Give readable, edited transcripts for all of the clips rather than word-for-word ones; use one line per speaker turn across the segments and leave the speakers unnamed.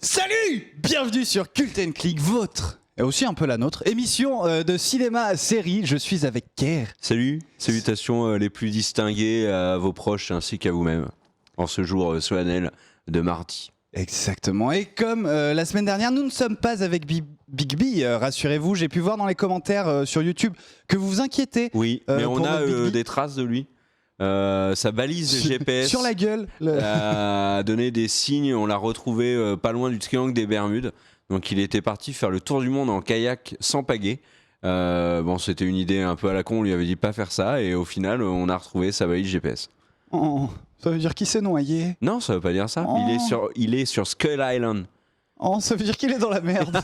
Salut! Bienvenue sur Cult & Click, votre, et aussi un peu la nôtre, émission de cinéma-série. Je suis avec Kerr.
Salut, salutations les plus distinguées à vos proches ainsi qu'à vous-même, en ce jour solennel de mardi.
Exactement, et comme la semaine dernière, nous ne sommes pas avec Big B, rassurez-vous, j'ai pu voir dans les commentaires sur YouTube que vous vous inquiétez.
Oui, mais on
pour
a
notre Big B.
des traces de lui. Sa balise GPS
Sur la gueule.
a donné des signes, on l'a retrouvé pas loin du triangle des Bermudes. Donc il était parti faire le tour du monde en kayak sans pagaie. Bon, c'était une idée un peu à la con, on lui avait dit pas faire ça, et au final on a retrouvé sa balise GPS.
Oh, ça veut dire qu'il s'est noyé.
Non, ça veut pas dire ça.
Oh.
Il est sur Skull Island.
Oh, ça veut dire qu'il est dans la merde.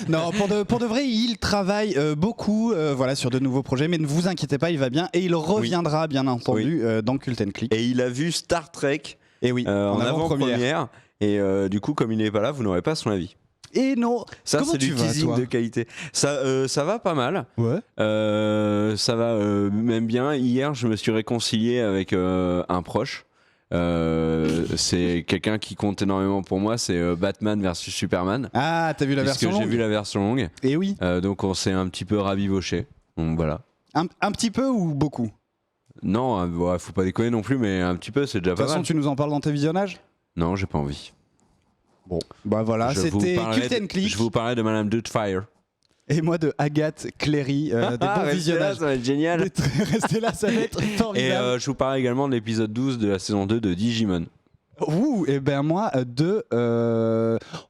Non, pour de vrai, il travaille beaucoup voilà, sur de nouveaux projets, mais ne vous inquiétez pas, il va bien et il reviendra bien entendu dans Cult & Click.
Et il a vu Star Trek
Et oui,
en avant-première. Et du coup, comme il n'est pas là, vous n'aurez pas son avis.
Et non,
Ça,
comment
c'est
tu
du
vas,
teasing
toi
de qualité. Ça va pas mal.
Ouais.
Ça va même bien. Hier, je me suis réconcilié avec un proche. C'est quelqu'un qui compte énormément pour moi. C'est Batman versus Superman.
Ah, t'as vu la version
Puisque
longue.
j'ai vu la version longue.
Et oui.
Donc on s'est un petit peu rabiboché. Donc voilà.
Un petit peu ou beaucoup?
Non, ouais, faut pas déconner non plus, mais un petit peu, c'est déjà
De
pas
toute façon,
mal.
tu nous en parles dans tes visionnages?
Non, j'ai pas envie.
Bon, bah voilà, c'était Cult & Click.
Je vous parlais de Madame Doubtfire.
Et moi de Agathe Cléry, des bons
Restez là,
visionnages.
ça va être génial.
Restez là, ça va être
Et
formidable.
je vous parlais également de l'épisode 12 de la saison 2 de Digimon.
Ouh, et ben moi,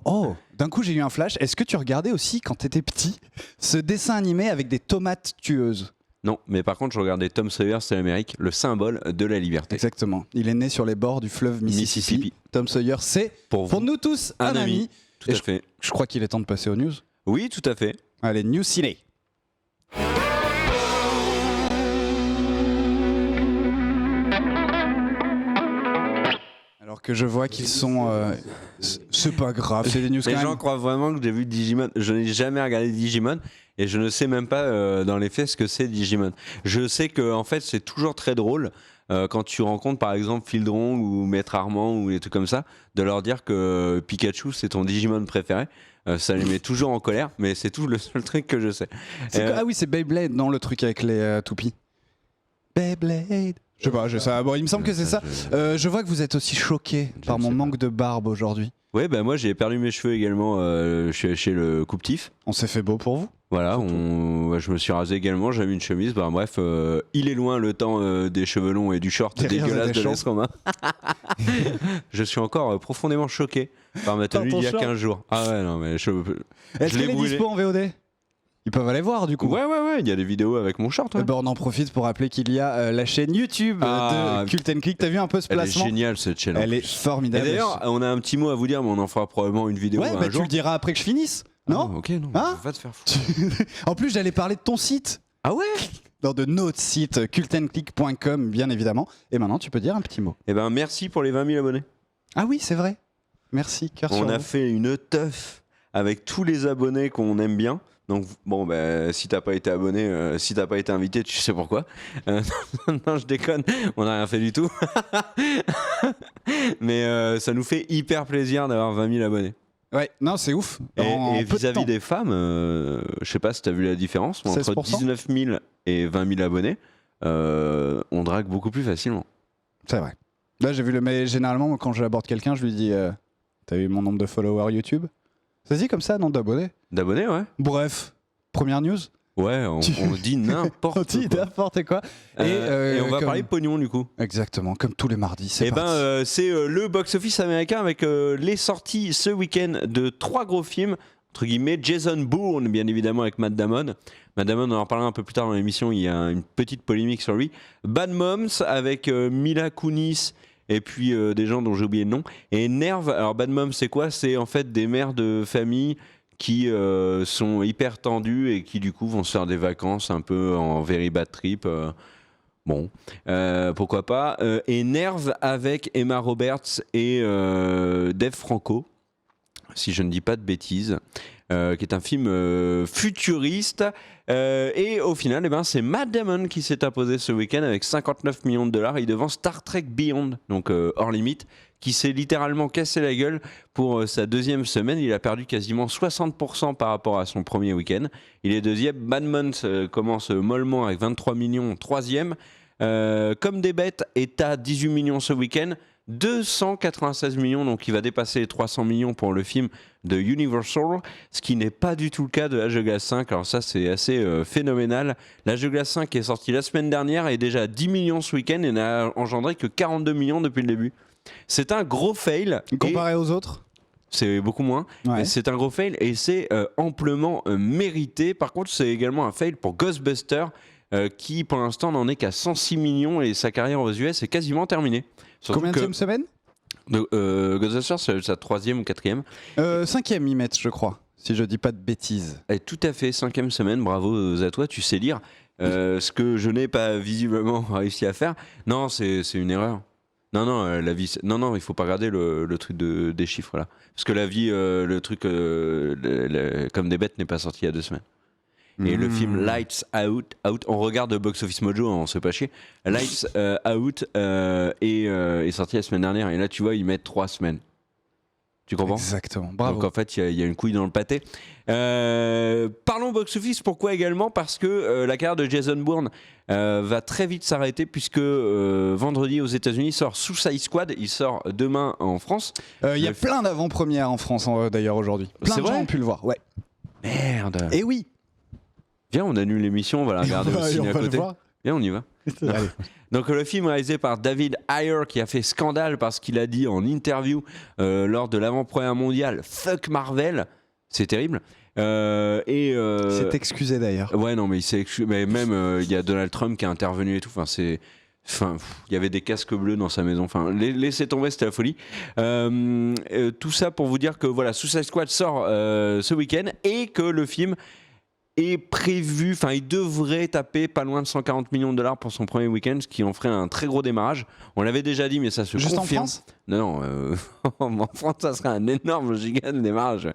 Oh, d'un coup j'ai eu un flash. Est-ce que tu regardais aussi, quand t'étais petit, ce dessin animé avec des tomates tueuses?
Non, mais par contre, je regardais Tom Sawyer, c'est l'Amérique, le symbole de la liberté.
Exactement. Il est né sur les bords du fleuve Mississippi.
Mississippi.
Tom Sawyer, c'est pour nous tous un ami.
Tout
Et
à fait.
Je crois qu'il est temps de passer aux news.
Oui, tout à fait.
Allez, News Ciné. Alors que je vois qu'ils sont... c'est pas grave, c'est des news
Les
quand
gens
même.
croient vraiment que j'ai vu Digimon. Je n'ai jamais regardé Digimon et je ne sais même pas dans les faits ce que c'est Digimon. Je sais que en fait c'est toujours très drôle quand tu rencontres par exemple Fildron ou Maître Armand ou des trucs comme ça, de leur dire que Pikachu c'est ton Digimon préféré. Ça les met toujours en colère, mais c'est tout le seul truc que je sais.
Ah oui, c'est Beyblade, non, le truc avec les toupies. Beyblade. Je sais pas, ça. Bon, il me semble que c'est ça. Je vois que vous êtes aussi choqué par mon manque de barbe aujourd'hui.
Ouais, bah moi j'ai perdu mes cheveux également chez le Coupe-Tif.
On s'est fait beau pour vous.
Voilà, je me suis rasé également, j'avais une chemise. Bah, bref, il est loin le temps des cheveux longs et du short
Des rires et
dégueulasse
des
de
chants.
l'Est Romain. Je suis encore profondément choqué par ma tenue
Par ton
il y a
short.
15 jours. Ah ouais, non, mais
Est-ce
je l'ai
qu'il est
brûlé.
dispo en VOD? Ils peuvent aller voir du coup.
Ouais, il y a des vidéos avec mon short. Ouais.
Eh ben, on en profite pour rappeler qu'il y a la chaîne YouTube
Ah,
de Cult & Click. T'as vu un peu ce
Elle est
placement?
géniale cette chaîne.
Elle est
Et
formidable.
d'ailleurs, on a un petit mot à vous dire, mais on en fera probablement une vidéo
ouais,
un
bah tu
jour.
le diras après que je finisse. Non?
Ah, ok, non.
Hein
Va te faire foutre.
En plus, j'allais parler de ton site.
Ah ouais.
Dans de notre site, cultandclick.com, bien évidemment. Et maintenant, tu peux dire un petit mot.
Eh ben, merci pour les 20 000 abonnés.
Ah oui, c'est vrai. Merci, cœur sur
On a
vous.
fait une teuf avec tous les abonnés qu'on aime bien. Donc bon, bah, si t'as pas été abonné, si t'as pas été invité, tu sais pourquoi. Non, je déconne, on n'a rien fait du tout. Mais ça nous fait hyper plaisir d'avoir 20 000 abonnés.
Ouais, non, c'est ouf. En
Et
peu de
vis-à-vis
temps.
des femmes, je sais pas si t'as vu la différence, mais entre
16%.
19 000 et 20 000 abonnés, on drague beaucoup plus facilement.
C'est vrai. Là, j'ai vu mais généralement, moi, quand j'aborde quelqu'un, je lui dis t'as vu mon nombre de followers YouTube? Ça se dit comme ça, non, d'abonnés?
D'abonnés, ouais.
Bref, première news.
Ouais, on dit n'importe
On dit
quoi.
n'importe quoi.
Et on va parler de pognon du coup.
Exactement, comme tous les mardis. C'est
Eh ben,
parti.
c'est le box-office américain avec les sorties ce week-end de 3 gros films, entre guillemets, Jason Bourne, bien évidemment, avec Matt Damon. Matt Damon, on en reparlera un peu plus tard dans l'émission, il y a une petite polémique sur lui. Bad Moms avec Mila Kunis et puis des gens dont j'ai oublié le nom. Et Nerve, alors Bad Moms, c'est quoi? C'est en fait des mères de famille qui sont hyper tendues et qui du coup vont se faire des vacances un peu en very bad trip. Bon, pourquoi pas. Et Nerve avec Emma Roberts et Dave Franco, si je ne dis pas de bêtises. qui est un film futuriste. Et au final, c'est Matt Damon qui s'est imposé ce week-end avec 59 millions de dollars. Il devance Star Trek Beyond, donc hors limite, qui s'est littéralement cassé la gueule pour sa deuxième semaine. Il a perdu quasiment 60% par rapport à son premier week-end. Il est deuxième. Bad Month commence mollement avec 23 millions, troisième. Comme des bêtes est à 18 millions ce week-end. 296 millions, donc il va dépasser les 300 millions pour le film de Universal, ce qui n'est pas du tout le cas de L'Âge de glace 5. Alors ça, c'est assez phénoménal. L'Âge de glace 5 est sorti la semaine dernière et est déjà à 10 millions ce week-end et n'a engendré que 42 millions depuis le début. C'est un gros fail.
Comparé aux autres,
c'est beaucoup moins.
ouais.
C'est un gros fail et c'est amplement mérité. Par contre, c'est également un fail pour Ghostbusters, qui pour l'instant n'en est qu'à 106 millions et sa carrière aux US est quasiment terminée.
Combien de semaine
Ghostbusters, c'est sa troisième ou quatrième.
Cinquième, ils mettent, je crois, si je dis pas de bêtises.
Et tout à fait, cinquième semaine, bravo à toi, tu sais lire. Ce que je n'ai pas visiblement réussi à faire. Non, c'est une erreur. Non, la vie. Non, il faut pas regarder le truc des chiffres là. Parce que la vie, le truc comme des bêtes n'est pas sorti il y a 2 semaines. Et le film Lights Out, on regarde Box Office Mojo, on se fait pas chier. Lights Out est sorti la semaine dernière. Et là, tu vois, ils mettent 3 semaines. Tu comprends ?
Exactement, bravo.
Donc en fait, il y a une couille dans le pâté. Parlons Box Office, pourquoi également ? Parce que la carrière de Jason Bourne va très vite s'arrêter, puisque vendredi aux États-Unis sort Suicide Squad, il sort demain en France.
Il y a plein d'avant-premières en France d'ailleurs aujourd'hui. Plein
C'est
de gens
vrai
ont pu le voir, ouais.
Merde.
Et oui.
Viens, on annule l'émission, on va la regarder au ciné à côté. Viens, on y va.
Allez.
Donc le film réalisé par David Ayer, qui a fait scandale parce qu'il a dit en interview lors de l'avant-première mondiale « Fuck Marvel », c'est terrible.
C'est excusé d'ailleurs.
Ouais, non, mais il s'est excusé. Mais même, il y a Donald Trump qui a intervenu et tout. Il y avait des casques bleus dans sa maison. Enfin, laissez tomber, c'était la folie. Tout ça pour vous dire que voilà, Suicide Squad sort ce week-end et que le film est prévu, il devrait taper pas loin de 140 millions de dollars pour son premier week-end, ce qui en ferait un très gros démarrage. On l'avait déjà dit, mais ça se
Juste
confirme.
en France ?
Non, en France, ça serait un énorme giga de démarrage.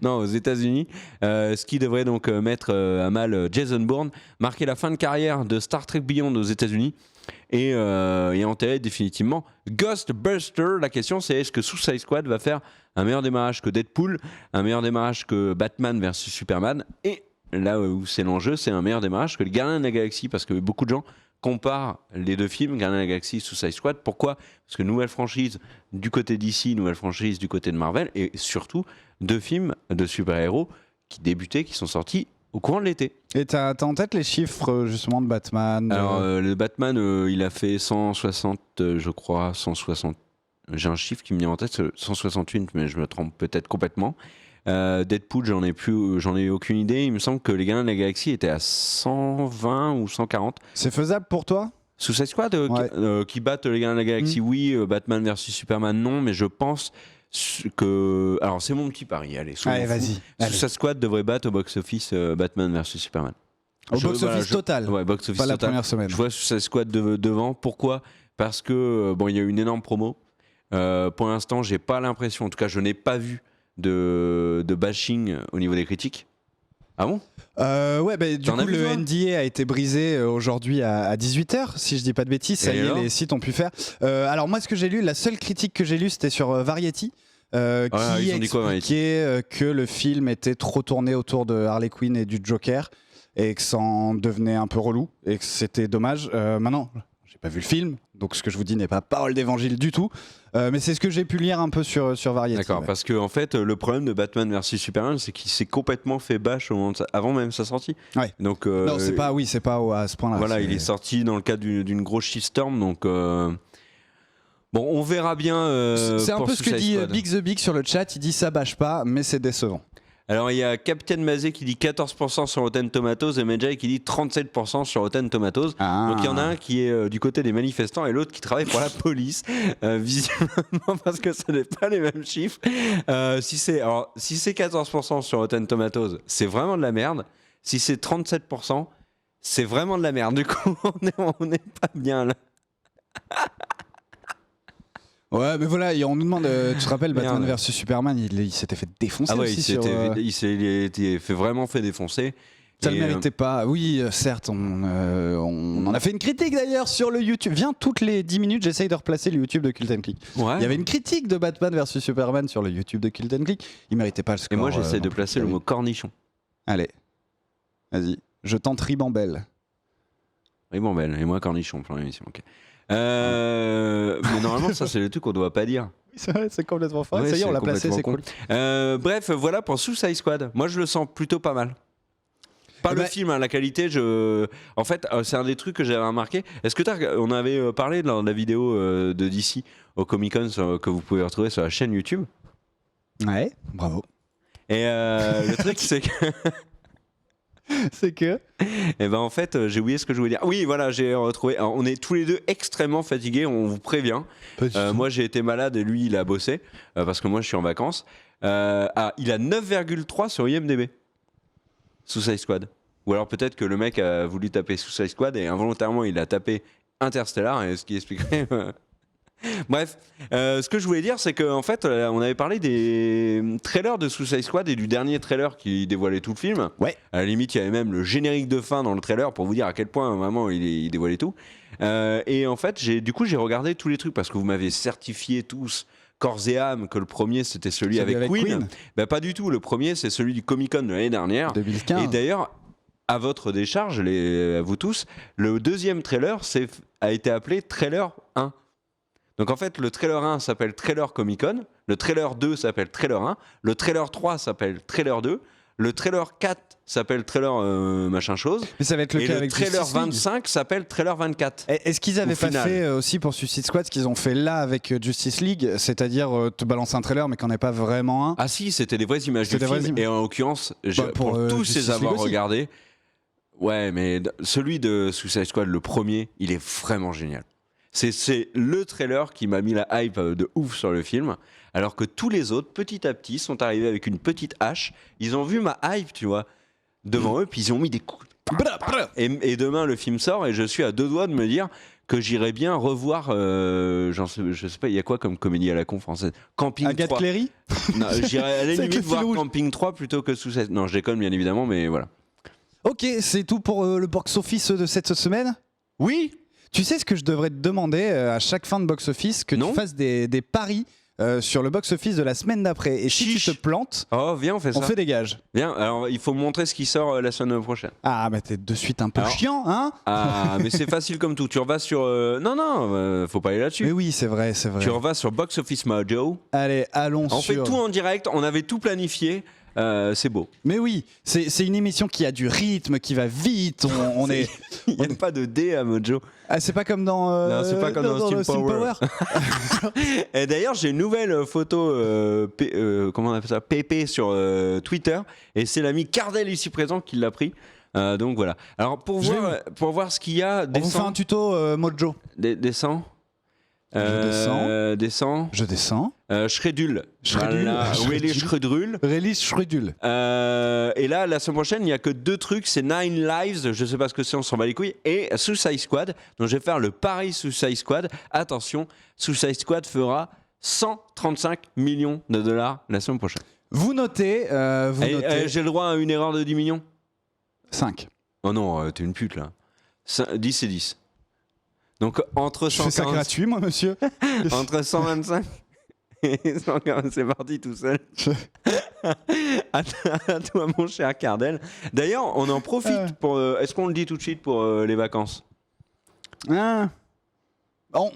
Non, aux États-Unis, ce qui devrait donc mettre à mal Jason Bourne, marquer la fin de carrière de Star Trek Beyond aux États-Unis et enterrer définitivement Ghostbusters. La question, c'est est-ce que Suicide Squad va faire un meilleur démarrage que Deadpool, un meilleur démarrage que Batman versus Superman, et là où c'est l'enjeu, c'est un meilleur démarrage que les Gardiens de la Galaxie, parce que beaucoup de gens comparent les deux films, Gardiens de la Galaxie et Suicide Squad. Pourquoi ? Parce que nouvelle franchise du côté DC, nouvelle franchise du côté de Marvel, et surtout 2 films de super-héros qui débutaient, qui sont sortis au courant de l'été.
Et t'as en tête les chiffres justement de Batman
Alors le Batman, il a fait 160, je crois, 160. J'ai un chiffre qui me vient en tête, 168, mais je me trompe peut-être complètement. Deadpool, j'en ai aucune idée. Il me semble que les Gardiens de la Galaxie étaient à 120 ou 140.
C'est faisable pour toi ?
Suicide Squad
Ouais.
qui battent les Gardiens de la Galaxie, oui. Batman versus Superman, non. Mais je pense que... Alors, c'est mon petit pari. Allez,
Allez, vas-y.
Suicide Squad devrait battre au box-office Batman versus Superman.
Au box-office total.
Ouais, box-office
Pas la
total.
première semaine.
Je vois Suicide Squad devant. Pourquoi ? Parce que, il y a eu une énorme promo. Pour l'instant, j'ai pas l'impression, en tout cas, je n'ai pas vu de bashing au niveau des critiques. Ah bon ?
Ouais, du coup, le NDA a été brisé aujourd'hui à 18h, si je dis pas de bêtises. Ça y est, les sites ont pu faire. Alors, moi, ce que j'ai lu, la seule critique que j'ai lue, c'était sur Variety. Qui expliquait que le film était trop tourné autour de Harley Quinn et du Joker et que ça en devenait un peu relou et que c'était dommage. Maintenant, j'ai pas vu le film, donc ce que je vous dis n'est pas parole d'évangile du tout, mais c'est ce que j'ai pu lire un peu sur Variety.
D'accord, ouais. Parce que en fait, le problème de Batman versus Superman, c'est qu'il s'est complètement fait bash avant même sa sortie.
Ouais.
Donc,
non, c'est pas à ce point-là.
Voilà, il est sorti dans le cadre d'une grosse shitstorm, donc. Bon, on verra bien.
C'est un peu ce que dit Big the Big sur le chat. Il dit ça bâche pas, mais c'est décevant.
Alors il y a Captain Mazé qui dit 14% sur Rotten Tomatoes et Medjay qui dit 37% sur Rotten Tomatoes. Donc il y en a un qui est du côté des manifestants et l'autre qui travaille pour la police, visiblement parce que ce n'est pas les mêmes chiffres. Si c'est 14% sur Rotten Tomatoes, c'est vraiment de la merde. Si c'est 37%, c'est vraiment de la merde. Du coup, on n'est pas bien là.
Ouais, mais voilà, on nous demande, tu te rappelles Batman vs Superman, il s'était fait défoncer aussi.
Il s'est vraiment fait défoncer.
Ça ne le méritait pas. Oui, certes, on en a fait une critique d'ailleurs sur le YouTube. Viens, toutes les 10 minutes, j'essaye de replacer le YouTube de Cult & Click.
Ouais.
Il y avait une critique de Batman vs Superman sur le YouTube de Cult & Click. Il méritait pas le score.
Et moi, j'essaie de placer le mot cornichon.
Allez, vas-y. Je tente ribambelle.
Ribambelle, et moi cornichon pour l'émission. Ok. Mais normalement, ça, c'est le truc qu'on doit pas dire.
C'est vrai, c'est complètement faux. Ça y est, on l'a placé, c'est cool.
Bref, voilà pour Suicide Squad. Moi, je le sens plutôt pas mal. Pas le film, hein, la qualité. En fait, c'est un des trucs que j'avais remarqué. Est-ce que on avait parlé dans la vidéo de DC au Comic Con que vous pouvez retrouver sur la chaîne YouTube.
Ouais, bravo.
Et le truc, c'est que.
C'est que.
Et ben en fait, j'ai oublié ce que je voulais dire. Oui, voilà, j'ai retrouvé. Alors, on est tous les deux extrêmement fatigués, on vous prévient. Moi, j'ai été malade et lui, il a bossé parce que moi, je suis en vacances. Il a 9,3 sur IMDb. Suicide Squad. Ou alors peut-être que le mec a voulu taper Suicide Squad et involontairement, il a tapé Interstellar, et ce qui expliquerait. Bref, ce que je voulais dire, c'est qu'en fait, on avait parlé des trailers de Suicide Squad et du dernier trailer qui dévoilait tout le film.
Ouais.
À la limite, il y avait même le générique de fin dans le trailer pour vous dire à quel point vraiment il dévoilait tout. Et en fait, j'ai regardé tous les trucs parce que vous m'avez certifié tous corps et âme que le premier c'était celui avec Queen. Bah, pas du tout. Le premier, c'est celui du Comic Con de l'année dernière.
2015.
Et d'ailleurs, à votre décharge, à vous tous, le deuxième trailer a été appelé trailer 1. Donc en fait, le trailer 1 s'appelle trailer Comic Con, le trailer 2 s'appelle trailer 1, le trailer 3 s'appelle trailer 2, le trailer 4 s'appelle trailer machin chose,
mais ça va être le cas
et
avec
le trailer 25 s'appelle trailer 24.
Est-ce qu'ils avaient pas fait aussi pour Suicide Squad ce qu'ils ont fait là avec Justice League, c'est-à-dire te balancer un trailer mais qu'on n'est pas vraiment un?
Ah si, c'était des vraies images du film, et en l'occurrence, pour tous ces avoir regardé, ouais, mais celui de Suicide Squad, le premier, il est vraiment génial. C'est le trailer qui m'a mis la hype de ouf sur le film, alors que tous les autres, petit à petit, sont arrivés avec une petite hache. Ils ont vu ma hype, tu vois, devant eux, puis ils ont mis des coups. Et demain, le film sort, et je suis à deux doigts de me dire que j'irais bien revoir. Je sais pas, il y a quoi comme comédie à la con française? Camping
Agathe
3.
Cléry.
Non, j'irais à la limite voir Camping 3 plutôt que Suicide. Non, je déconne bien évidemment, mais voilà.
Ok, c'est tout pour le box-office de cette semaine?
Oui.
Tu sais ce que je devrais te demander à chaque fin de box-office, que tu fasses des paris sur le box-office de la semaine d'après. Et si tu te plantes,
viens, on fait ça.
On fait des gages.
Viens, alors il faut me montrer ce qui sort la semaine prochaine.
Ah, mais t'es de suite un peu chiant, hein?
Ah, mais c'est facile comme tout. Tu revas sur... Non, faut pas aller là-dessus.
Mais oui, c'est vrai, c'est vrai.
Tu revas sur Box Office Mojo.
Allez, allons sur...
On fait tout en direct, on avait tout planifié. C'est beau.
Mais oui, c'est une émission qui a du rythme, qui va vite. On est.
Il n'y a pas de dé à Mojo.
Ah, c'est pas comme dans.
Non, c'est pas comme dans Steam Power. Et d'ailleurs, j'ai une nouvelle photo, comment on appelle ça, PP sur Twitter, et c'est l'ami Cardel ici présent qui l'a pris. Donc voilà. Alors pour voir ce qu'il y a.
On vous fait un tuto Mojo.
Descends.
Je
descends.
Je descends.
Shredul. Relish Shredul.
Relish Shredul.
Et là, la semaine prochaine, il n'y a que deux trucs. C'est Nine Lives, je sais pas ce que c'est, on s'en bat les couilles. Et Suicide Squad. Donc je vais faire le pari Suicide Squad. Attention, Suicide Squad fera 135 millions de dollars la semaine prochaine.
Vous notez.
J'ai le droit à une erreur de 10 millions
5.
Oh non, t'es une pute là. 10 et 10. Donc entre 140...
Je fais ça gratuit, moi, monsieur.
Entre 125 et 140, c'est parti tout seul. À toi, mon cher Cardel. D'ailleurs, on en profite pour... Est-ce qu'on le dit tout de suite pour les vacances?
On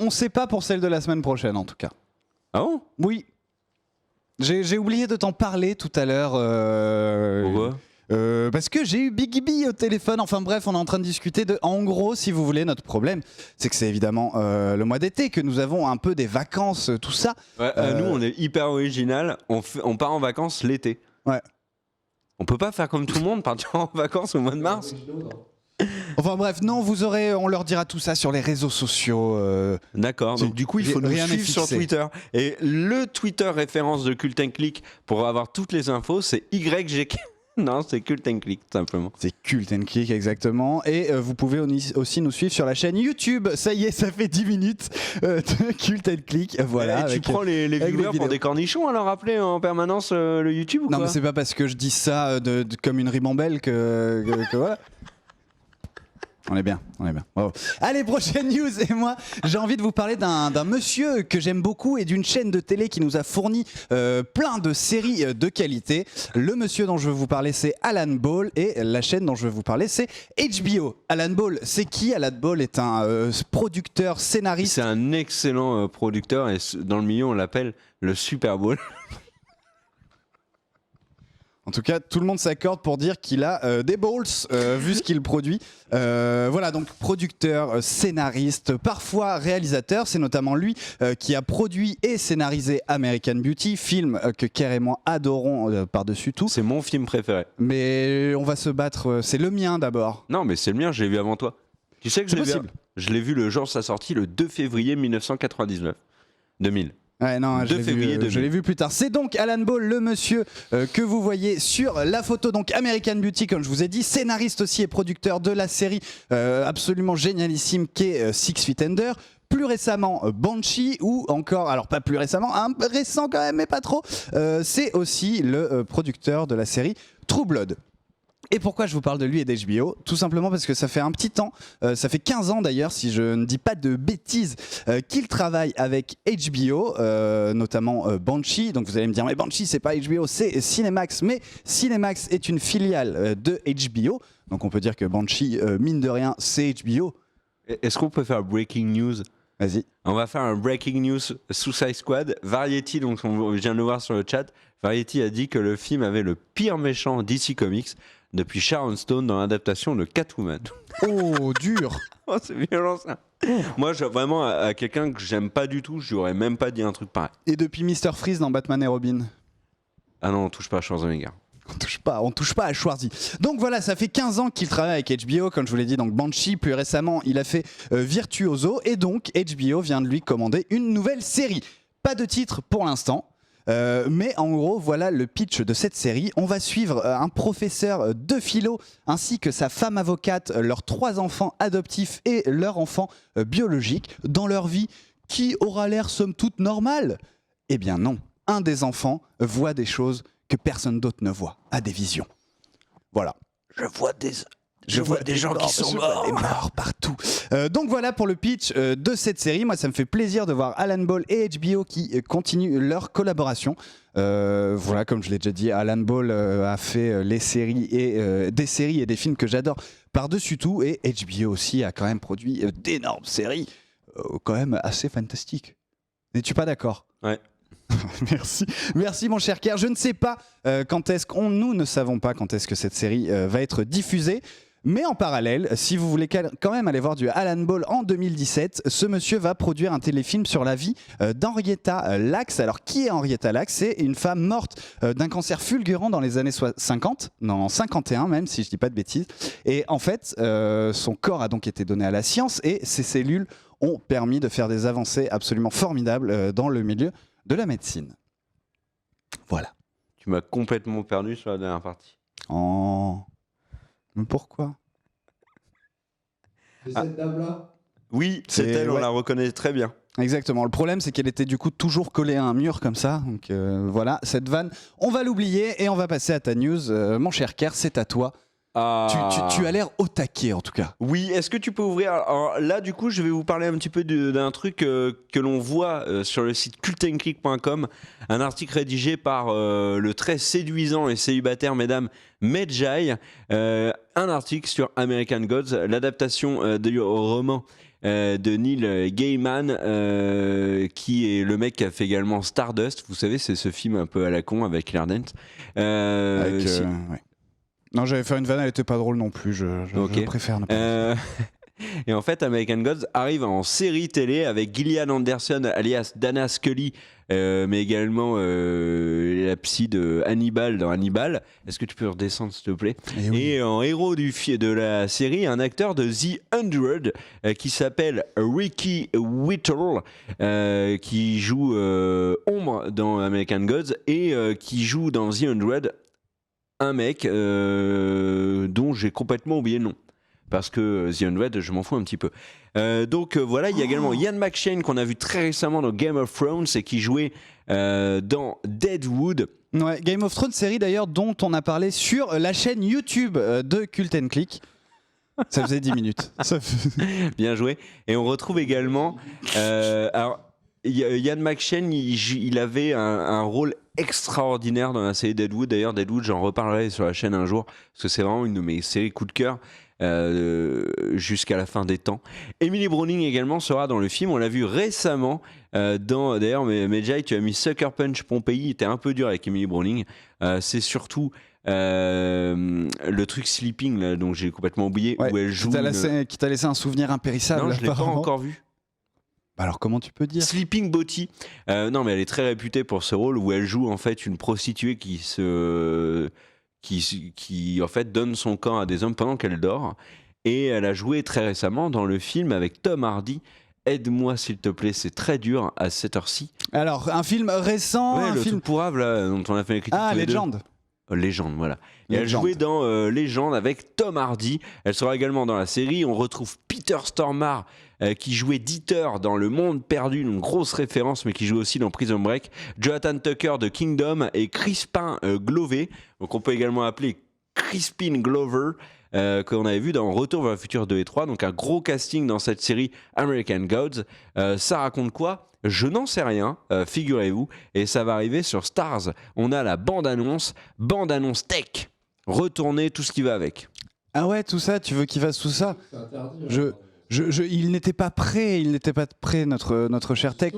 ne sait pas pour celle de la semaine prochaine, en tout cas.
Ah bon?
Oui. J'ai oublié de t'en parler tout à l'heure.
Pourquoi?
Parce que j'ai eu Biggie B au téléphone. Enfin bref, on est en train de discuter de... En gros, si vous voulez, notre problème, c'est que c'est évidemment le mois d'été, que nous avons un peu des vacances, tout ça.
Ouais, nous, on est hyper original. On part en vacances l'été.
Ouais.
On peut pas faire comme tout le monde, partir en vacances au mois de mars.
Enfin bref, non, on leur dira tout ça sur les réseaux sociaux.
D'accord, donc du coup il faut nous suivre sur Twitter. Et le Twitter référence de Cult & Click pour avoir toutes les infos, c'est YGK. Non, c'est Cult and Click, tout simplement.
C'est Cult and Click, exactement. Et vous pouvez aussi nous suivre sur la chaîne YouTube. Ça y est, ça fait 10 minutes de Cult and Click. Voilà.
Tu prends les viewers pour des cornichons à leur rappeler en permanence le YouTube ou quoi?
Non, mais c'est pas parce que je dis ça comme une ribambelle que voilà. On est bien. Bravo. Allez, prochaine news. Et moi, j'ai envie de vous parler d'un monsieur que j'aime beaucoup et d'une chaîne de télé qui nous a fourni plein de séries de qualité. Le monsieur dont je veux vous parler, c'est Alan Ball, et la chaîne dont je veux vous parler, c'est HBO. Alan Ball, c'est qui? Alan Ball est un producteur, scénariste.
C'est un excellent producteur, et dans le milieu, on l'appelle le Super Bowl.
En tout cas, tout le monde s'accorde pour dire qu'il a des balls, vu ce qu'il produit. Voilà, donc producteur, scénariste, parfois réalisateur. C'est notamment lui qui a produit et scénarisé American Beauty, film que Kerr et moi adorons par-dessus tout.
C'est mon film préféré.
Mais on va se battre, c'est le mien d'abord.
Non, mais c'est le mien, je l'ai vu avant toi. Tu sais que je l'ai vu le jour de sa sortie, le 2 février 1999. 2000.
Ouais, non, je l'ai vu plus tard. C'est donc Alan Ball, le monsieur que vous voyez sur la photo. Donc American Beauty, comme je vous ai dit, scénariste aussi et producteur de la série absolument génialissime qu'est Six Feet Under. Plus récemment, Banshee, ou encore, alors pas plus récemment, un peu récent quand même, mais pas trop, c'est aussi le producteur de la série True Blood. Et pourquoi je vous parle de lui et d'HBO? Tout simplement parce que ça fait un petit temps, ça fait 15 ans d'ailleurs, si je ne dis pas de bêtises, qu'il travaille avec HBO, notamment Banshee. Donc vous allez me dire, mais Banshee c'est pas HBO, c'est Cinemax. Mais Cinemax est une filiale de HBO. Donc on peut dire que Banshee, mine de rien, c'est HBO.
Est-ce qu'on peut faire breaking news?
Vas-y.
On va faire un breaking news Suicide Squad. Variety, donc on vient de le voir sur le chat, Variety a dit que le film avait le pire méchant DC Comics depuis Sharon Stone dans l'adaptation de Catwoman.
Oh, dur.
Oh, c'est violent ça. Moi, vraiment, à quelqu'un que j'aime pas du tout, je lui aurais même pas dit un truc pareil.
Et depuis Mr. Freeze dans Batman et Robin?
Ah non, on touche pas à Schwarzenegger.
On touche pas à Schwarzy. Donc voilà, ça fait 15 ans qu'il travaille avec HBO, comme je vous l'ai dit, donc Banshee. Plus récemment, il a fait Virtuoso, et donc HBO vient de lui commander une nouvelle série. Pas de titre pour l'instant. Mais en gros, voilà le pitch de cette série. On va suivre un professeur de philo ainsi que sa femme avocate, leurs 3 enfants adoptifs et leur enfant biologique dans leur vie qui aura l'air somme toute normale. Eh bien non, un des enfants voit des choses que personne d'autre ne voit, a des visions. Voilà. Je vois des gens qui sont morts partout. Donc voilà pour le pitch de cette série. Moi, ça me fait plaisir de voir Alan Ball et HBO qui continuent leur collaboration. Voilà, comme je l'ai déjà dit, Alan Ball a fait les séries et des séries et des films que j'adore par-dessus tout. Et HBO aussi a quand même produit d'énormes séries quand même assez fantastiques. N'es-tu pas d'accord?
Ouais.
Merci mon cher Kerr. Je ne sais pas nous ne savons pas quand est-ce que cette série va être diffusée. Mais en parallèle, si vous voulez quand même aller voir du Alan Ball en 2017, ce monsieur va produire un téléfilm sur la vie d'Henrietta Lacks. Alors qui est Henrietta Lacks? C'est une femme morte d'un cancer fulgurant dans les années 50, non 51 même si je dis pas de bêtises. Et en fait, son corps a donc été donné à la science et ses cellules ont permis de faire des avancées absolument formidables dans le milieu de la médecine. Voilà.
Tu m'as complètement perdu sur la dernière partie.
Oh. Mais pourquoi?
C'est cette dame-là?
Oui, c'est elle, on la reconnaît très bien.
Exactement. Le problème, c'est qu'elle était du coup toujours collée à un mur comme ça. Donc voilà, cette vanne, on va l'oublier et on va passer à ta news. Mon cher Kerr, c'est à toi. Tu as l'air au taquet en tout cas.
Oui, est-ce que tu peux ouvrir? Alors là, du coup, je vais vous parler un petit peu d'un truc que l'on voit sur le site cultandclick.com, un article rédigé par le très séduisant et célibataire mesdames Medjay, un article sur American Gods, l'adaptation du roman de Neil Gaiman, qui est le mec qui a fait également Stardust. Vous savez, c'est ce film un peu à la con avec Claire Dent.
Ouais. Non, j'allais faire une vanne, elle était pas drôle non plus, je préfère ne pas.
Et en fait, American Gods arrive en série télé avec Gillian Anderson alias Dana Scully, mais également la psy de Hannibal dans Hannibal. Est-ce que tu peux redescendre s'il te plaît? Et en héros de la série, un acteur de The 100 qui s'appelle Ricky Whittle, qui joue Ombre dans American Gods et qui joue dans The 100 un mec dont j'ai complètement oublié le nom. Parce que The Undead, je m'en fous un petit peu. Donc voilà, il y a également Ian McShane qu'on a vu très récemment dans Game of Thrones et qui jouait dans Deadwood.
Ouais, Game of Thrones, série d'ailleurs dont on a parlé sur la chaîne YouTube de Cult & Click. Ça faisait 10 minutes.
Bien joué. Et on retrouve également... alors, Ian McShane, il avait un rôle extraordinaire dans la série Deadwood. D'ailleurs, Deadwood, j'en reparlerai sur la chaîne un jour, parce que c'est vraiment une de mes séries coup de cœur jusqu'à la fin des temps. Emily Browning également sera dans le film. On l'a vu récemment d'ailleurs, Medjay, tu as mis Sucker Punch Pompéi. Il était un peu dur avec Emily Browning. C'est surtout le truc Sleeping là, dont j'ai complètement oublié, où elle joue
qui t'a laissé un souvenir impérissable.
Non, je l'ai pas encore vu.
Alors comment tu peux dire
Sleeping Beauty. Non, mais elle est très réputée pour ce rôle où elle joue en fait une prostituée qui en fait donne son corps à des hommes pendant qu'elle dort. Et elle a joué très récemment dans le film avec Tom Hardy. Aide-moi s'il te plaît, c'est très dur à cette heure-ci.
Alors un film récent,
ouais,
un
le
film
tout pourrave là, dont on a fait la critique.
Ah, Legend.
Légende, voilà. Et elle jouait dans Légende avec Tom Hardy. Elle sera également dans la série. On retrouve Peter Stormare qui jouait Dieter dans Le Monde Perdu, une grosse référence, mais qui joue aussi dans Prison Break. Jonathan Tucker de Kingdom et Crispin Glover, donc on peut également appeler Crispin Glover, qu'on avait vu dans Retour vers le futur 2 et 3. Donc un gros casting dans cette série American Gods. Ça raconte quoi ? Je n'en sais rien, figurez-vous, et ça va arriver sur Stars. On a la bande-annonce tech. Retourner tout ce qui va avec.
Ah ouais, tout ça, tu veux qu'il fasse tout ça ?
C'est interdit.
Il n'était pas prêt, notre cher tech.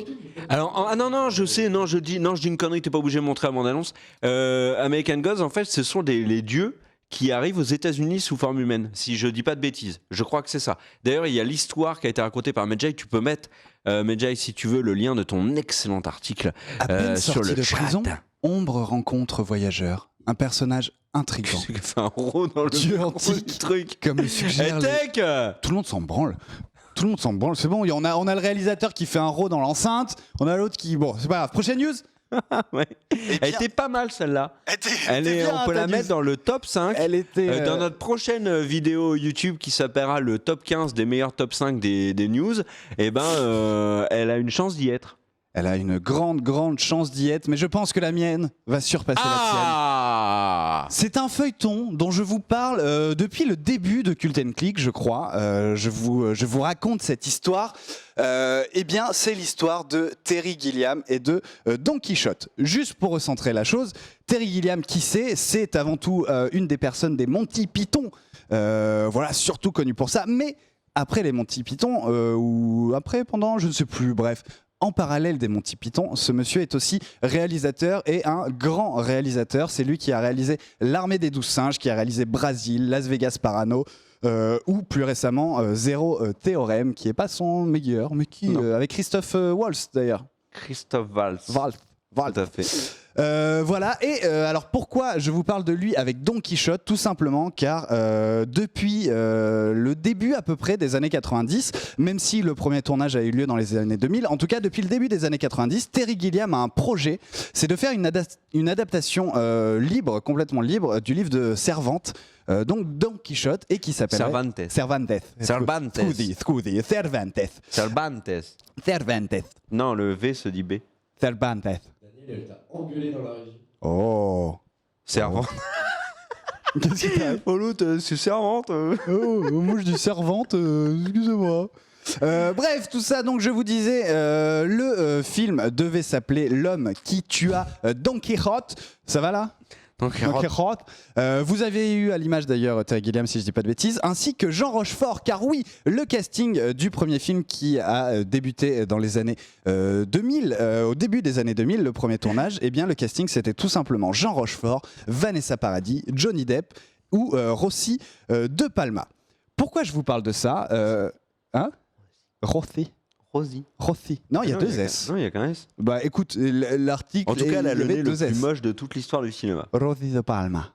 Alors, non, je sais, je dis une connerie, t'es pas obligé de montrer la bande-annonce. American Gods, en fait, ce sont les dieux qui arrivent aux États-Unis sous forme humaine, si je dis pas de bêtises. Je crois que c'est ça. D'ailleurs, il y a l'histoire qui a été racontée par Medjay. Tu peux mettre, Medjay, si tu veux, le lien de ton excellent article
à peine
sur le
de
chat.
Prison, Ombre rencontre Voyageur, un personnage intriguant.
Qui fait un rôle dans le
Dieu antique,
truc.
comme le suggère. Tout le monde s'en branle. Tout le monde s'en branle. C'est bon, on a le réalisateur qui fait un rôle dans l'enceinte. On a l'autre qui. Bon, c'est pas grave. Prochaine news.
Ouais. Elle était pas mal celle-là. On peut la mettre dans le top 5.
Elle était
dans notre prochaine vidéo YouTube qui s'appellera le top 15 des meilleurs top 5 des news. Et elle a une chance d'y être.
Elle a une grande chance d'y être, mais je pense que la mienne va surpasser la tienne. C'est un feuilleton dont je vous parle depuis le début de Cult & Click, je crois. Je vous raconte cette histoire. Eh bien, c'est l'histoire de Terry Gilliam et de Don Quichotte. Juste pour recentrer la chose, Terry Gilliam, qui c'est avant tout une des personnes des Monty Python. Voilà, surtout connu pour ça. Mais après les Monty Python, ou après, pendant, je ne sais plus, bref. En parallèle des Monty Python, ce monsieur est aussi réalisateur et un grand réalisateur. C'est lui qui a réalisé L'Armée des 12 singes, qui a réalisé Brasil, Las Vegas Parano, ou plus récemment Zéro Théorème, qui n'est pas son meilleur, mais qui avec Christophe Waltz d'ailleurs.
Christophe Waltz. Tout à fait.
Voilà, et alors pourquoi je vous parle de lui avec Don Quichotte ? Tout simplement car depuis le début à peu près des années 90, même si le premier tournage a eu lieu dans les années 2000, en tout cas depuis le début des années 90, Terry Gilliam a un projet, c'est de faire une adaptation libre, complètement libre, du livre de Cervantes, donc Don Quichotte, et qui s'appelle Cervantes.
Non, le V se dit B.
Cervantes.
Elle t'a engueulé dans la régie.
Oh.
Servante.
Qu'est-ce que t'as ?
Oh l'autre, c'est Servante.
Oh, moi je dis Servante, excusez-moi. Bref, tout ça, donc je vous disais, le film devait s'appeler L'homme qui tua Don Quichotte. Ça va là ? Don Quichotte. Vous avez eu à l'image d'ailleurs Terry Gilliam, si je dis pas de bêtises, ainsi que Jean Rochefort, car oui, le casting du premier film qui a débuté dans les années 2000, au début des années 2000, le premier tournage, eh bien le casting c'était tout simplement Jean Rochefort, Vanessa Paradis, Johnny Depp ou Rossi de Palma. Pourquoi je vous parle de ça Rossi. Non, il y a deux S.
Non, il y a qu'un S.
Bah écoute, l'article.
En tout cas, elle a le nez le
plus
moche de toute l'histoire du cinéma.
Rossi de Palma.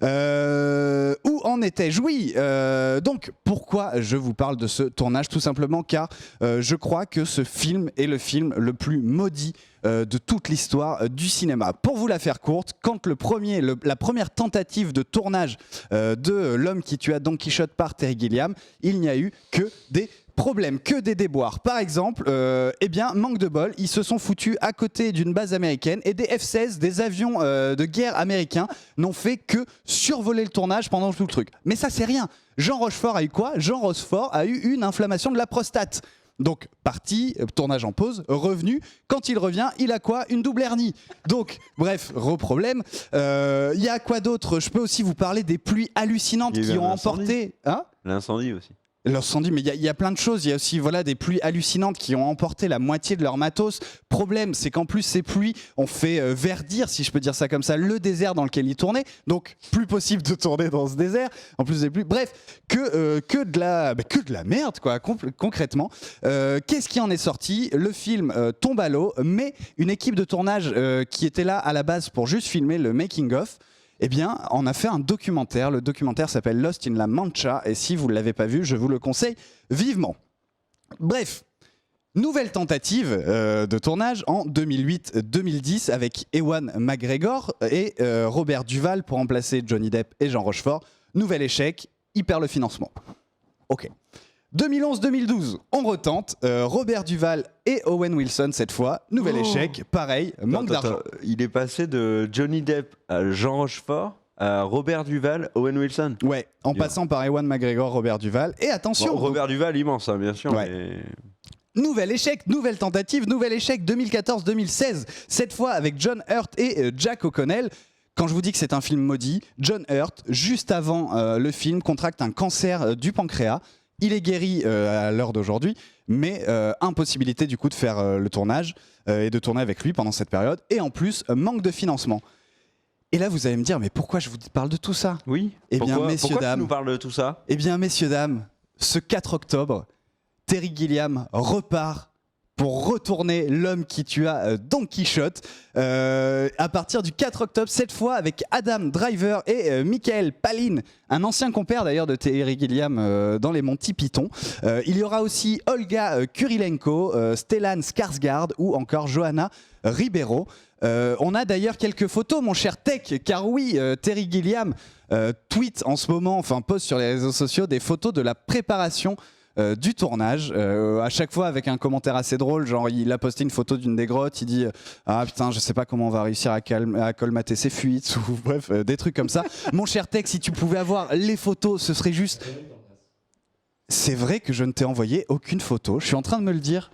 Où en étais-je? Oui, donc pourquoi je vous parle de ce tournage? Tout simplement car je crois que ce film est le film le plus maudit de toute l'histoire du cinéma. Pour vous la faire courte, quand la première tentative de tournage de L'homme qui tua Don Quichotte par Terry Gilliam, il n'y a eu que des problèmes, que des déboires. Par exemple, manque de bol, ils se sont foutus à côté d'une base américaine et des F-16, des avions de guerre américains, n'ont fait que survoler le tournage pendant tout le truc. Mais ça, c'est rien. Jean Rochefort a eu quoi? Jean Rochefort a eu une inflammation de la prostate. Donc, parti, tournage en pause, revenu. Quand il revient, il a quoi? Une double hernie. Donc, bref, problème. Il y a quoi d'autre? Je peux aussi vous parler des pluies hallucinantes qui ont emporté... Hein?
L'incendie aussi.
L'incendie, mais il y a plein de choses. Il y a aussi des pluies hallucinantes qui ont emporté la moitié de leur matos. Problème, c'est qu'en plus, ces pluies ont fait verdir, si je peux dire ça comme ça, le désert dans lequel ils tournaient. Donc, plus possible de tourner dans ce désert. En plus des pluies. Bref, que de la merde, quoi, concrètement. Qu'est-ce qui en est sorti? Le film tombe à l'eau, mais une équipe de tournage qui était là à la base pour juste filmer le making-of, on a fait un documentaire. Le documentaire s'appelle Lost in La Mancha. Et si vous ne l'avez pas vu, je vous le conseille vivement. Bref, nouvelle tentative de tournage en 2008-2010 avec Ewan McGregor et Robert Duvall pour remplacer Johnny Depp et Jean Rochefort. Nouvel échec, il perd le financement. Ok. 2011-2012, on retente. Robert Duvall et Owen Wilson cette fois. Nouvel échec, pareil, manque d'argent.
Il est passé de Johnny Depp à Jean Rochefort à Robert Duvall, Owen Wilson.
Ouais, en passant par Ewan McGregor, Robert Duvall. Et attention...
Bon, Robert Duvall, immense, hein, bien sûr.
Ouais. Mais... Nouvel échec, nouvelle tentative, nouvel échec 2014-2016. Cette fois avec John Hurt et Jack O'Connell. Quand je vous dis que c'est un film maudit, John Hurt, juste avant le film, contracte un cancer du pancréas. Il est guéri à l'heure d'aujourd'hui, mais impossibilité du coup de faire le tournage et de tourner avec lui pendant cette période. Et en plus, manque de financement. Et là, vous allez me dire, mais pourquoi je vous parle de tout ça?
Oui. Pourquoi tu nous parles de tout ça?
Eh bien, messieurs, dames, ce 4 octobre, Terry Gilliam repart pour retourner L'homme qui tua Don Quichotte à partir du 4 octobre, cette fois avec Adam Driver et Michael Palin, un ancien compère d'ailleurs de Terry Gilliam dans les Monty Python. Il y aura aussi Olga Kurilenko, Stellan Skarsgård ou encore Johanna Ribeiro. On a d'ailleurs quelques photos, mon cher Tech, car oui, Terry Gilliam tweet en ce moment, poste sur les réseaux sociaux des photos de la préparation du tournage, à chaque fois avec un commentaire assez drôle, genre il a posté une photo d'une des grottes, il dit ah putain je sais pas comment on va réussir à colmater ses fuites, ou bref des trucs comme ça. Mon cher Tech, si tu pouvais avoir les photos, ce serait juste... C'est vrai que je ne t'ai envoyé aucune photo, je suis en train de me le dire.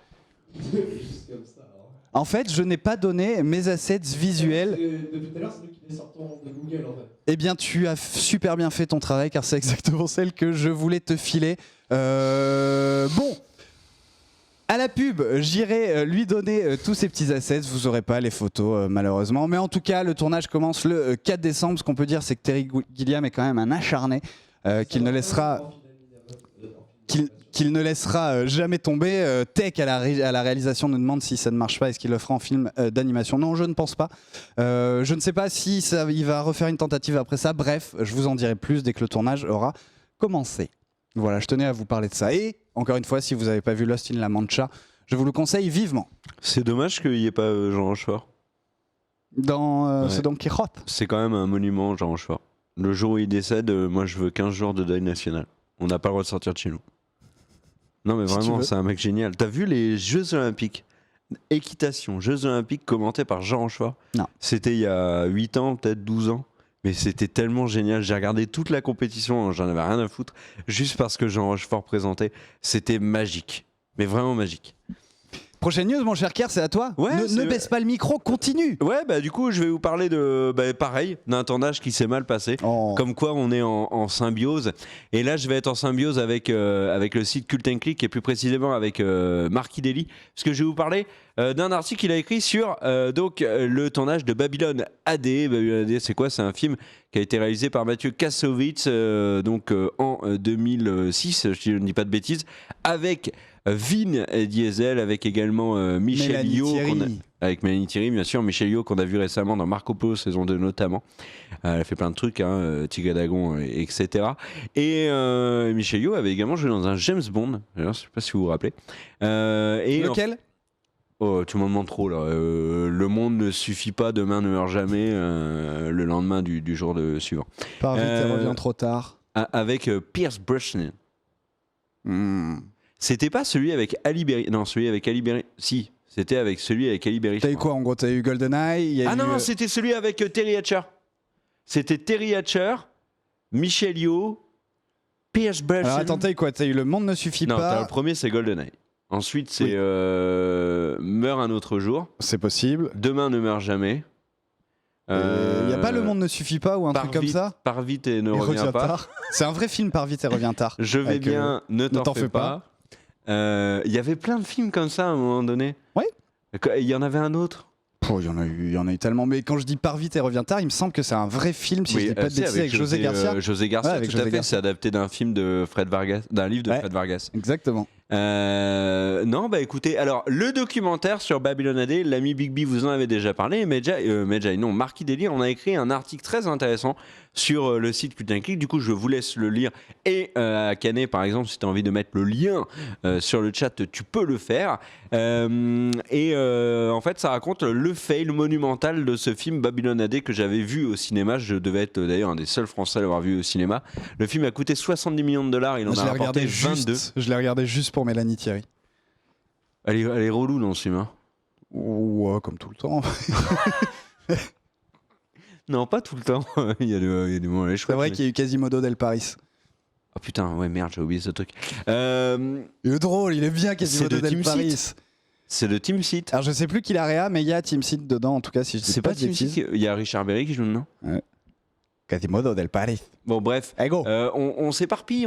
En fait, je n'ai pas donné mes assets visuels.
Depuis tout à l'heure, c'est lui qui les sortant de Google, en fait.
Eh bien, tu as super bien fait ton travail, car c'est exactement celle que je voulais te filer. Bon, à la pub, j'irai lui donner tous ces petits assets. Vous n'aurez pas les photos, malheureusement. Mais en tout cas, le tournage commence le 4 décembre. Ce qu'on peut dire, c'est que Terry Gilliam est quand même un acharné qu'il ne laissera... qu'il ne laissera jamais tomber. Tech à la réalisation nous demande si ça ne marche pas, est-ce qu'il le fera en film d'animation? Non, je ne pense pas. Je ne sais pas si il va refaire une tentative après ça. Bref, je vous en dirai plus dès que le tournage aura commencé. Voilà, je tenais à vous parler de ça. Et encore une fois, si vous n'avez pas vu Lost in La Mancha, je vous le conseille vivement.
C'est dommage qu'il n'y ait pas Jean Rochefort.
Dans ce Don Quichotte.
C'est quand même un monument, Jean Rochefort. Le jour où il décède, moi je veux 15 jours de deuil national. On n'a pas le droit de sortir de chez nous. Non mais vraiment, c'est un mec génial. T'as vu les Jeux Olympiques? Équitation, Jeux Olympiques commentés par Jean Rochefort?
Non.
C'était il y a 8 ans, peut-être 12 ans. Mais c'était tellement génial. J'ai regardé toute la compétition, j'en avais rien à foutre. Juste parce que Jean Rochefort présentait. C'était magique. Mais vraiment magique.
Prochaine news, mon cher Kerr, c'est à toi.
Ouais,
ne baisse pas le micro, continue.
Ouais, bah du coup, je vais vous parler de, pareil, d'un tournage qui s'est mal passé.
Oh.
Comme quoi, on est en symbiose. Et là, je vais être en symbiose avec le site Cult & Click et plus précisément avec Marky Daily, parce que je vais vous parler d'un article qu'il a écrit sur le tournage de Babylon AD. Babylon AD, c'est quoi? C'est un film qui a été réalisé par Mathieu Kassovitz en 2006, si je ne dis pas de bêtises, avec Vin Diesel, avec également Michel
Mélanie
Yeoh,
Thierry.
avec Mélanie Thierry, bien sûr, Michelle Yeoh qu'on a vu récemment dans Marco Polo saison 2 notamment. Elle a fait plein de trucs, Tigre Dagon, etc. Et Michelle Yeoh avait également joué dans un James Bond, alors, je sais pas si vous vous rappelez.
Lequel ?
Oh, tu m'en demandes trop là. Le monde ne suffit pas, demain ne meurt jamais, le lendemain du jour suivant.
Pars vite et reviens trop tard.
Avec Pierce Brosnan. C'était pas celui avec Ali Berry. Non, celui avec Ali Berry. Si, c'était avec celui avec Ali Berry.
T'as eu quoi en gros ? T'as eu GoldenEye ?
Non, c'était celui avec Terry Hatcher. C'était Terry Hatcher, Michelle Yeoh, Pierce Brosnan.
Alors attends, t'as eu quoi ? T'as eu Le Monde ne suffit
pas.
pas.
Non, le premier c'est GoldenEye. Ensuite c'est Meurt un autre jour.
C'est possible.
Demain ne meurt jamais.
Y a pas Le Monde ne suffit pas ou un truc comme ça ?
Pars vite et ne reviens pas.
Tard. C'est un vrai film, Pars vite et reviens tard.
Je vais bien, ne t'en fais pas. Il y avait plein de films comme ça à un moment donné.
Oui.
Il y en avait un autre.
Il y en a eu tellement. Mais quand je dis Pars vite et reviens tard, il me semble que c'est un vrai film, si je dis pas de bêtises, avec José Garcia.
José Garcia,
avec
tout
José
à fait.
Garcia.
C'est adapté d'un film de Fred Vargas, d'un livre de Fred Vargas.
Exactement.
Non, bah écoutez, alors le documentaire sur Babylon AD, l'ami Big B vous en avait déjà parlé, Marquis Délire, on a écrit un article très intéressant sur le site Putain Click. Du coup, je vous laisse le lire. Et à Canet, par exemple, si tu as envie de mettre le lien sur le chat, tu peux le faire. En fait, ça raconte le fail monumental de ce film Babylon AD que j'avais vu au cinéma. Je devais être d'ailleurs un des seuls Français à l'avoir vu au cinéma. Le film a coûté 70 millions de dollars, il en a rapporté 22.
Je l'ai regardé juste pour Mélanie Thierry.
Elle est relou dans ce film. Hein.
Ouais, comme tout le temps.
Non, pas tout le temps. Il y a des moments.
C'est vrai qu'il y a eu Quasimodo del Paris.
Oh putain, ouais, merde, j'ai oublié ce truc.
Il est drôle, il est bien Quasimodo del Paris.
C'est de Team Seat.
Alors je sais plus qui l'a réa, mais il y a Team Seat dedans, en tout cas, si je dis pas de bêtises.
Il y a Richard Berry qui joue dedans.
Ouais. Quasimodo del Paris.
Bon, bref, on s'éparpille.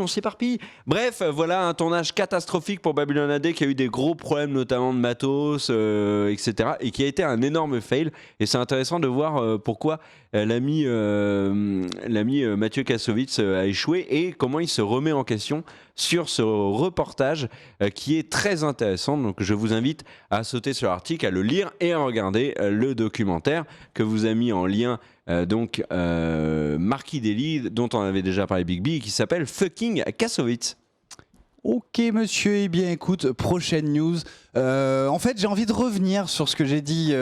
Bref, voilà un tournage catastrophique pour Babylon AD qui a eu des gros problèmes, notamment de matos, etc. et qui a été un énorme fail. Et c'est intéressant de voir pourquoi l'ami Mathieu Kassovitz a échoué et comment il se remet en question sur ce reportage qui est très intéressant. Donc je vous invite à sauter sur l'article, à le lire et à regarder le documentaire que vous a mis en lien Marquis Dely, dont on avait déjà parlé Big B, qui s'appelle Fucking Kassovitz.
Ok monsieur, eh bien écoute, prochaine news. En fait j'ai envie de revenir sur ce que j'ai dit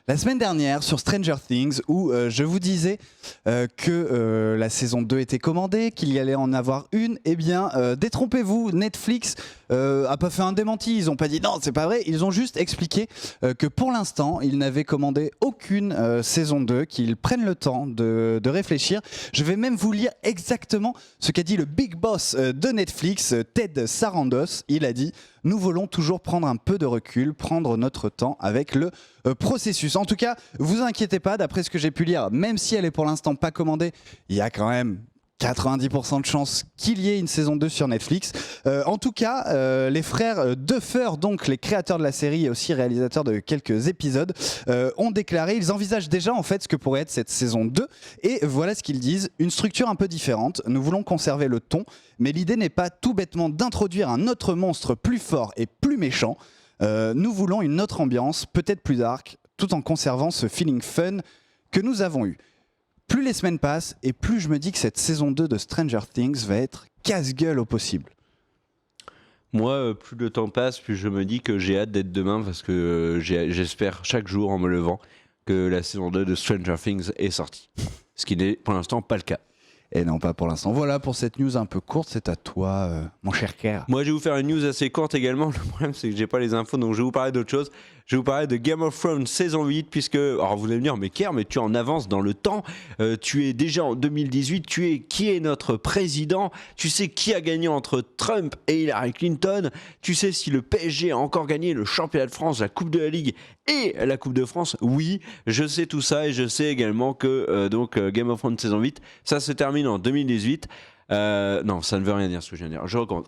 la semaine dernière sur Stranger Things où je vous disais que la saison 2 était commandée, qu'il y allait en avoir une. Eh bien détrompez-vous, Netflix a pas fait un démenti, ils ont pas dit non c'est pas vrai, ils ont juste expliqué que pour l'instant ils n'avaient commandé aucune saison 2, qu'ils prennent le temps de réfléchir. Je vais même vous lire exactement ce qu'a dit le big boss de Netflix, Ted Sarandos. Il a dit: nous voulons toujours prendre un peu de recul, prendre notre temps avec le processus. En tout cas, vous inquiétez pas, d'après ce que j'ai pu lire, même si elle est pour l'instant pas commandée, il y a quand même 90% de chances qu'il y ait une saison 2 sur Netflix. En tout cas, les frères Duffer, donc les créateurs de la série et aussi réalisateurs de quelques épisodes, ont déclaré, ils envisagent déjà en fait ce que pourrait être cette saison 2. Et voilà ce qu'ils disent: une structure un peu différente, nous voulons conserver le ton, mais l'idée n'est pas tout bêtement d'introduire un autre monstre plus fort et plus méchant. Nous voulons une autre ambiance, peut-être plus dark, tout en conservant ce feeling fun que nous avons eu. Plus les semaines passent et plus je me dis que cette saison 2 de Stranger Things va être casse-gueule au possible.
Moi, plus le temps passe, plus je me dis que j'ai hâte d'être demain parce que j'espère chaque jour en me levant que la saison 2 de Stranger Things est sortie. Ce qui n'est pour l'instant pas le cas.
Et non, pas pour l'instant. Voilà pour cette news un peu courte, c'est à toi, mon cher Kerr.
Moi, je vais vous faire une news assez courte également. Le problème, c'est que j'ai pas les infos, donc je vais vous parler d'autre chose. Je vais vous parler de Game of Thrones saison 8, puisque, alors vous allez me dire, mais Kerr, mais tu en avances dans le temps, tu es déjà en 2018, qui est notre président, tu sais qui a gagné entre Trump et Hillary Clinton, tu sais si le PSG a encore gagné le championnat de France, la Coupe de la Ligue et la Coupe de France. Oui, je sais tout ça et je sais également que Game of Thrones saison 8, ça se termine en 2018. Non, ça ne veut rien dire ce que je viens de dire. Je recommence.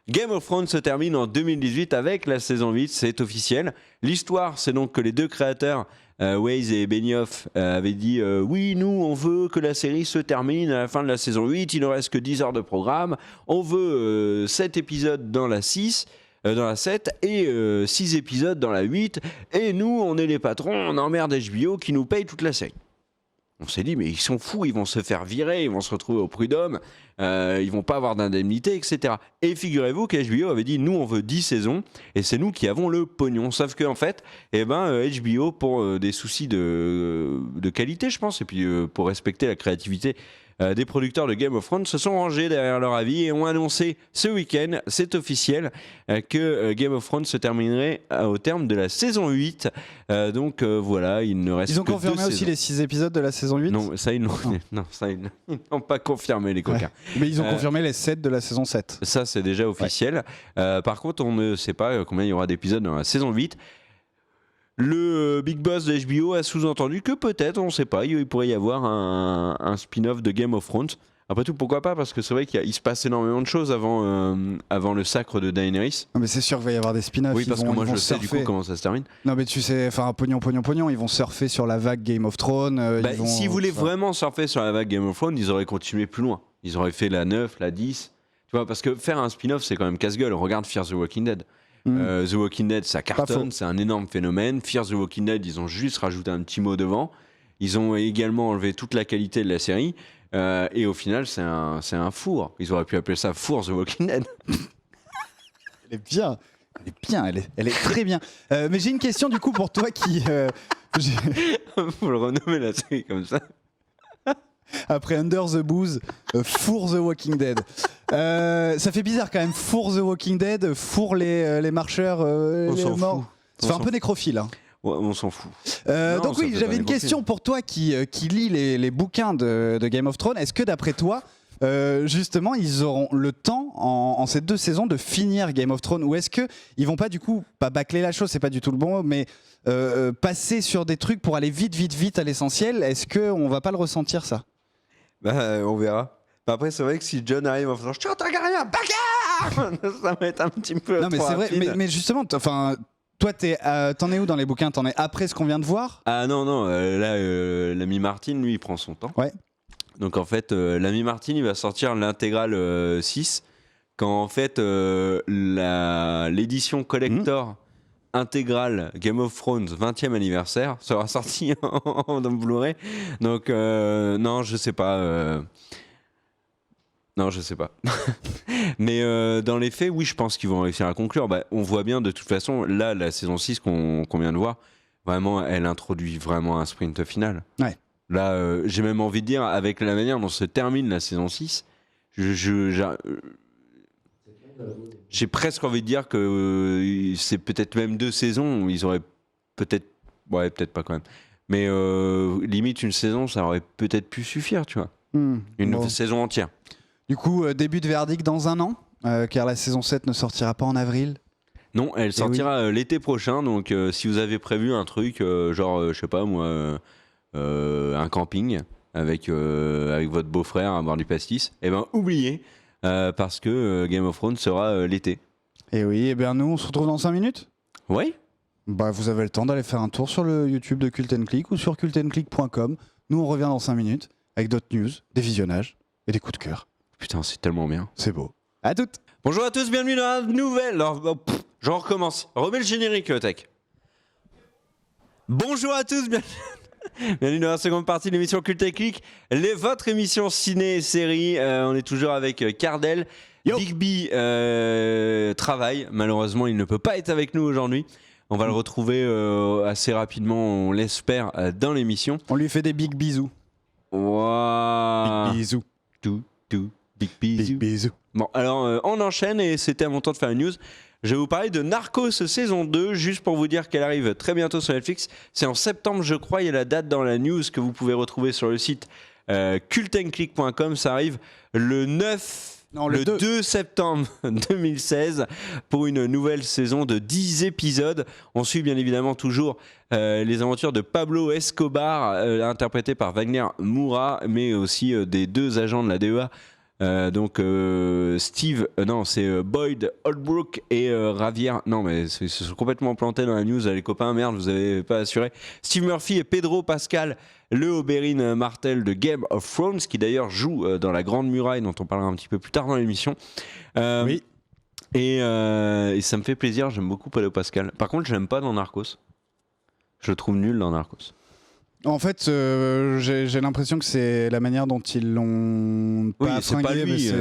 Game of Thrones se termine en 2018 avec la saison 8, c'est officiel. L'histoire, c'est donc que les deux créateurs, Weisz et Benioff, avaient dit oui, nous, on veut que la série se termine à la fin de la saison 8, il ne reste que 10 heures de programme, on veut 7 épisodes dans la 6. dans la 7 et 6 épisodes dans la 8. Et nous, on est les patrons, on emmerde HBO qui nous paye toute la série. On s'est dit, mais ils sont fous, ils vont se faire virer, ils vont se retrouver au prud'homme, ils vont pas avoir d'indemnité, etc. Et figurez-vous qu'HBO avait dit, nous on veut 10 saisons, et c'est nous qui avons le pognon. Sauf qu'en fait, HBO, pour des soucis de qualité, je pense, et puis pour respecter la créativité des producteurs de Game of Thrones, se sont rangés derrière leur avis et ont annoncé ce week-end, c'est officiel, que Game of Thrones se terminerait au terme de la saison 8. Donc voilà, il ne reste
Ils ont
que
confirmé
2
aussi
saisons.
les 6 épisodes de la saison 8 ?
Non, ça ils n'ont pas confirmé, les coquins.
Ouais. Mais ils ont confirmé les 7 de la saison 7.
Ça, c'est déjà officiel. Par contre, on ne sait pas combien il y aura d'épisodes dans la saison 8. Le Big Boss de HBO a sous-entendu que peut-être, on ne sait pas, il pourrait y avoir un spin-off de Game of Thrones. Après tout, pourquoi pas ? Parce que c'est vrai qu'il se passe énormément de choses avant le sacre de Daenerys.
Non mais c'est sûr qu'il va y avoir des spin-offs.
Oui, parce que moi je sais du coup comment ça se termine.
Non mais tu sais, enfin pognon, ils vont surfer sur la vague Game of Thrones.
S'ils voulaient vraiment surfer sur la vague Game of Thrones, ils auraient continué plus loin. Ils auraient fait la 9, la 10. Tu vois, parce que faire un spin-off, c'est quand même casse-gueule. Regarde Fear the Walking Dead. The Walking Dead, ça cartonne, c'est un énorme phénomène. Fear the Walking Dead, ils ont juste rajouté un petit mot devant. Ils ont également enlevé toute la qualité de la série. Et au final, c'est un four. Ils auraient pu appeler ça Four the Walking Dead.
Elle est bien. Elle est très bien. Mais j'ai une question du coup pour toi qui...
Faut le renommer la série comme ça.
Après Under the Booze, Four the Walking Dead. Ça fait bizarre quand même, Four the Walking Dead, Four les marcheurs,
On
les
s'en
morts.
fout.
Ça fait un peu nécrophile. Hein.
Ouais, on s'en fout.
Donc oui, j'avais une question pour toi qui lit les bouquins de Game of Thrones. Est-ce que d'après toi, justement, ils auront le temps en ces 2 saisons de finir Game of Thrones, ou est-ce qu'ils vont pas du coup, pas bâcler la chose, c'est pas du tout le bon mot, mais passer sur des trucs pour aller vite à l'essentiel? Est-ce qu'on va pas le ressentir ça?
On verra. Après, c'est vrai que si John arrive en faisant « Je t'entends rien, bagarre !» ça va être un petit peu
Non mais
trop
c'est vrai,
rapide.
mais justement, enfin... Toi, t'en es où dans les bouquins? T'en es après ce qu'on vient de voir?
Ah non, là, l'ami Martin, lui, il prend son temps.
Ouais.
Donc en fait, l'ami Martin, il va sortir l'intégrale 6, quand en fait, l'édition collector intégrale Game of Thrones 20e anniversaire sera sortie en Blu-ray. Donc non, je sais pas. Non, je sais pas. Mais dans les faits, oui, je pense qu'ils vont réussir à conclure. On voit bien de toute façon, là, la saison 6 qu'on vient de voir, vraiment, elle introduit vraiment un sprint final.
Ouais.
Là, j'ai même envie de dire, avec la manière dont se termine la saison 6, j'ai presque envie de dire que c'est peut-être même 2 saisons où ils auraient peut-être... Ouais, peut-être pas quand même. Mais limite, une saison, ça aurait peut-être pu suffire, tu vois. Une saison entière. Du
coup, début de verdict dans 1 an, car la saison 7 ne sortira pas en avril.
Non, elle sortira l'été prochain, donc si vous avez prévu un truc, genre, je sais pas moi, un camping avec votre beau-frère à boire du pastis, eh ben oubliez, parce que Game of Thrones sera l'été.
Et oui, et bien nous, on se retrouve dans 5 minutes.
Oui.
Vous avez le temps d'aller faire un tour sur le YouTube de Cult & Click ou sur cultandclick.com. Nous, on revient dans 5 minutes avec d'autres news, des visionnages et des coups de cœur.
Putain, c'est tellement bien.
C'est beau. À toutes.
Bonjour à tous, bienvenue dans la nouvelle... J'en recommence. Remets le générique, Tech. Bonjour à tous, bienvenue dans la seconde partie de l'émission Cult & Click, votre émission ciné et série. On est toujours avec Cardel.
Yo.
Big B travaille. Malheureusement, il ne peut pas être avec nous aujourd'hui. On va le retrouver assez rapidement, on l'espère, dans l'émission.
On lui fait des big bisous.
Wow.
Big bisous.
Big bisous.
Big bisous.
Bon, alors on enchaîne et c'était à mon tour de faire une news. Je vais vous parler de Narcos saison 2, juste pour vous dire qu'elle arrive très bientôt sur Netflix. C'est en septembre, je crois, il y a la date dans la news que vous pouvez retrouver sur le site cultandclick.com. Ça arrive le 2 septembre 2016 pour une nouvelle saison de 10 épisodes. On suit bien évidemment toujours les aventures de Pablo Escobar, interprété par Wagner Moura, mais aussi des 2 agents de la DEA. Donc c'est Boyd Holbrook et Javier. Non mais ils se sont complètement plantés dans la news, les copains, merde, vous avez pas assuré. Steve Murphy et Pedro Pascal, le Oberyn Martell de Game of Thrones, qui d'ailleurs joue dans La Grande Muraille, dont on parlera un petit peu plus tard dans l'émission.
Oui.
Et ça me fait plaisir, j'aime beaucoup Pedro Pascal. Par contre, j'aime pas dans Narcos. Je le trouve nul dans Narcos.
En fait, j'ai l'impression que c'est la manière dont ils l'ont
pas c'est pas lui,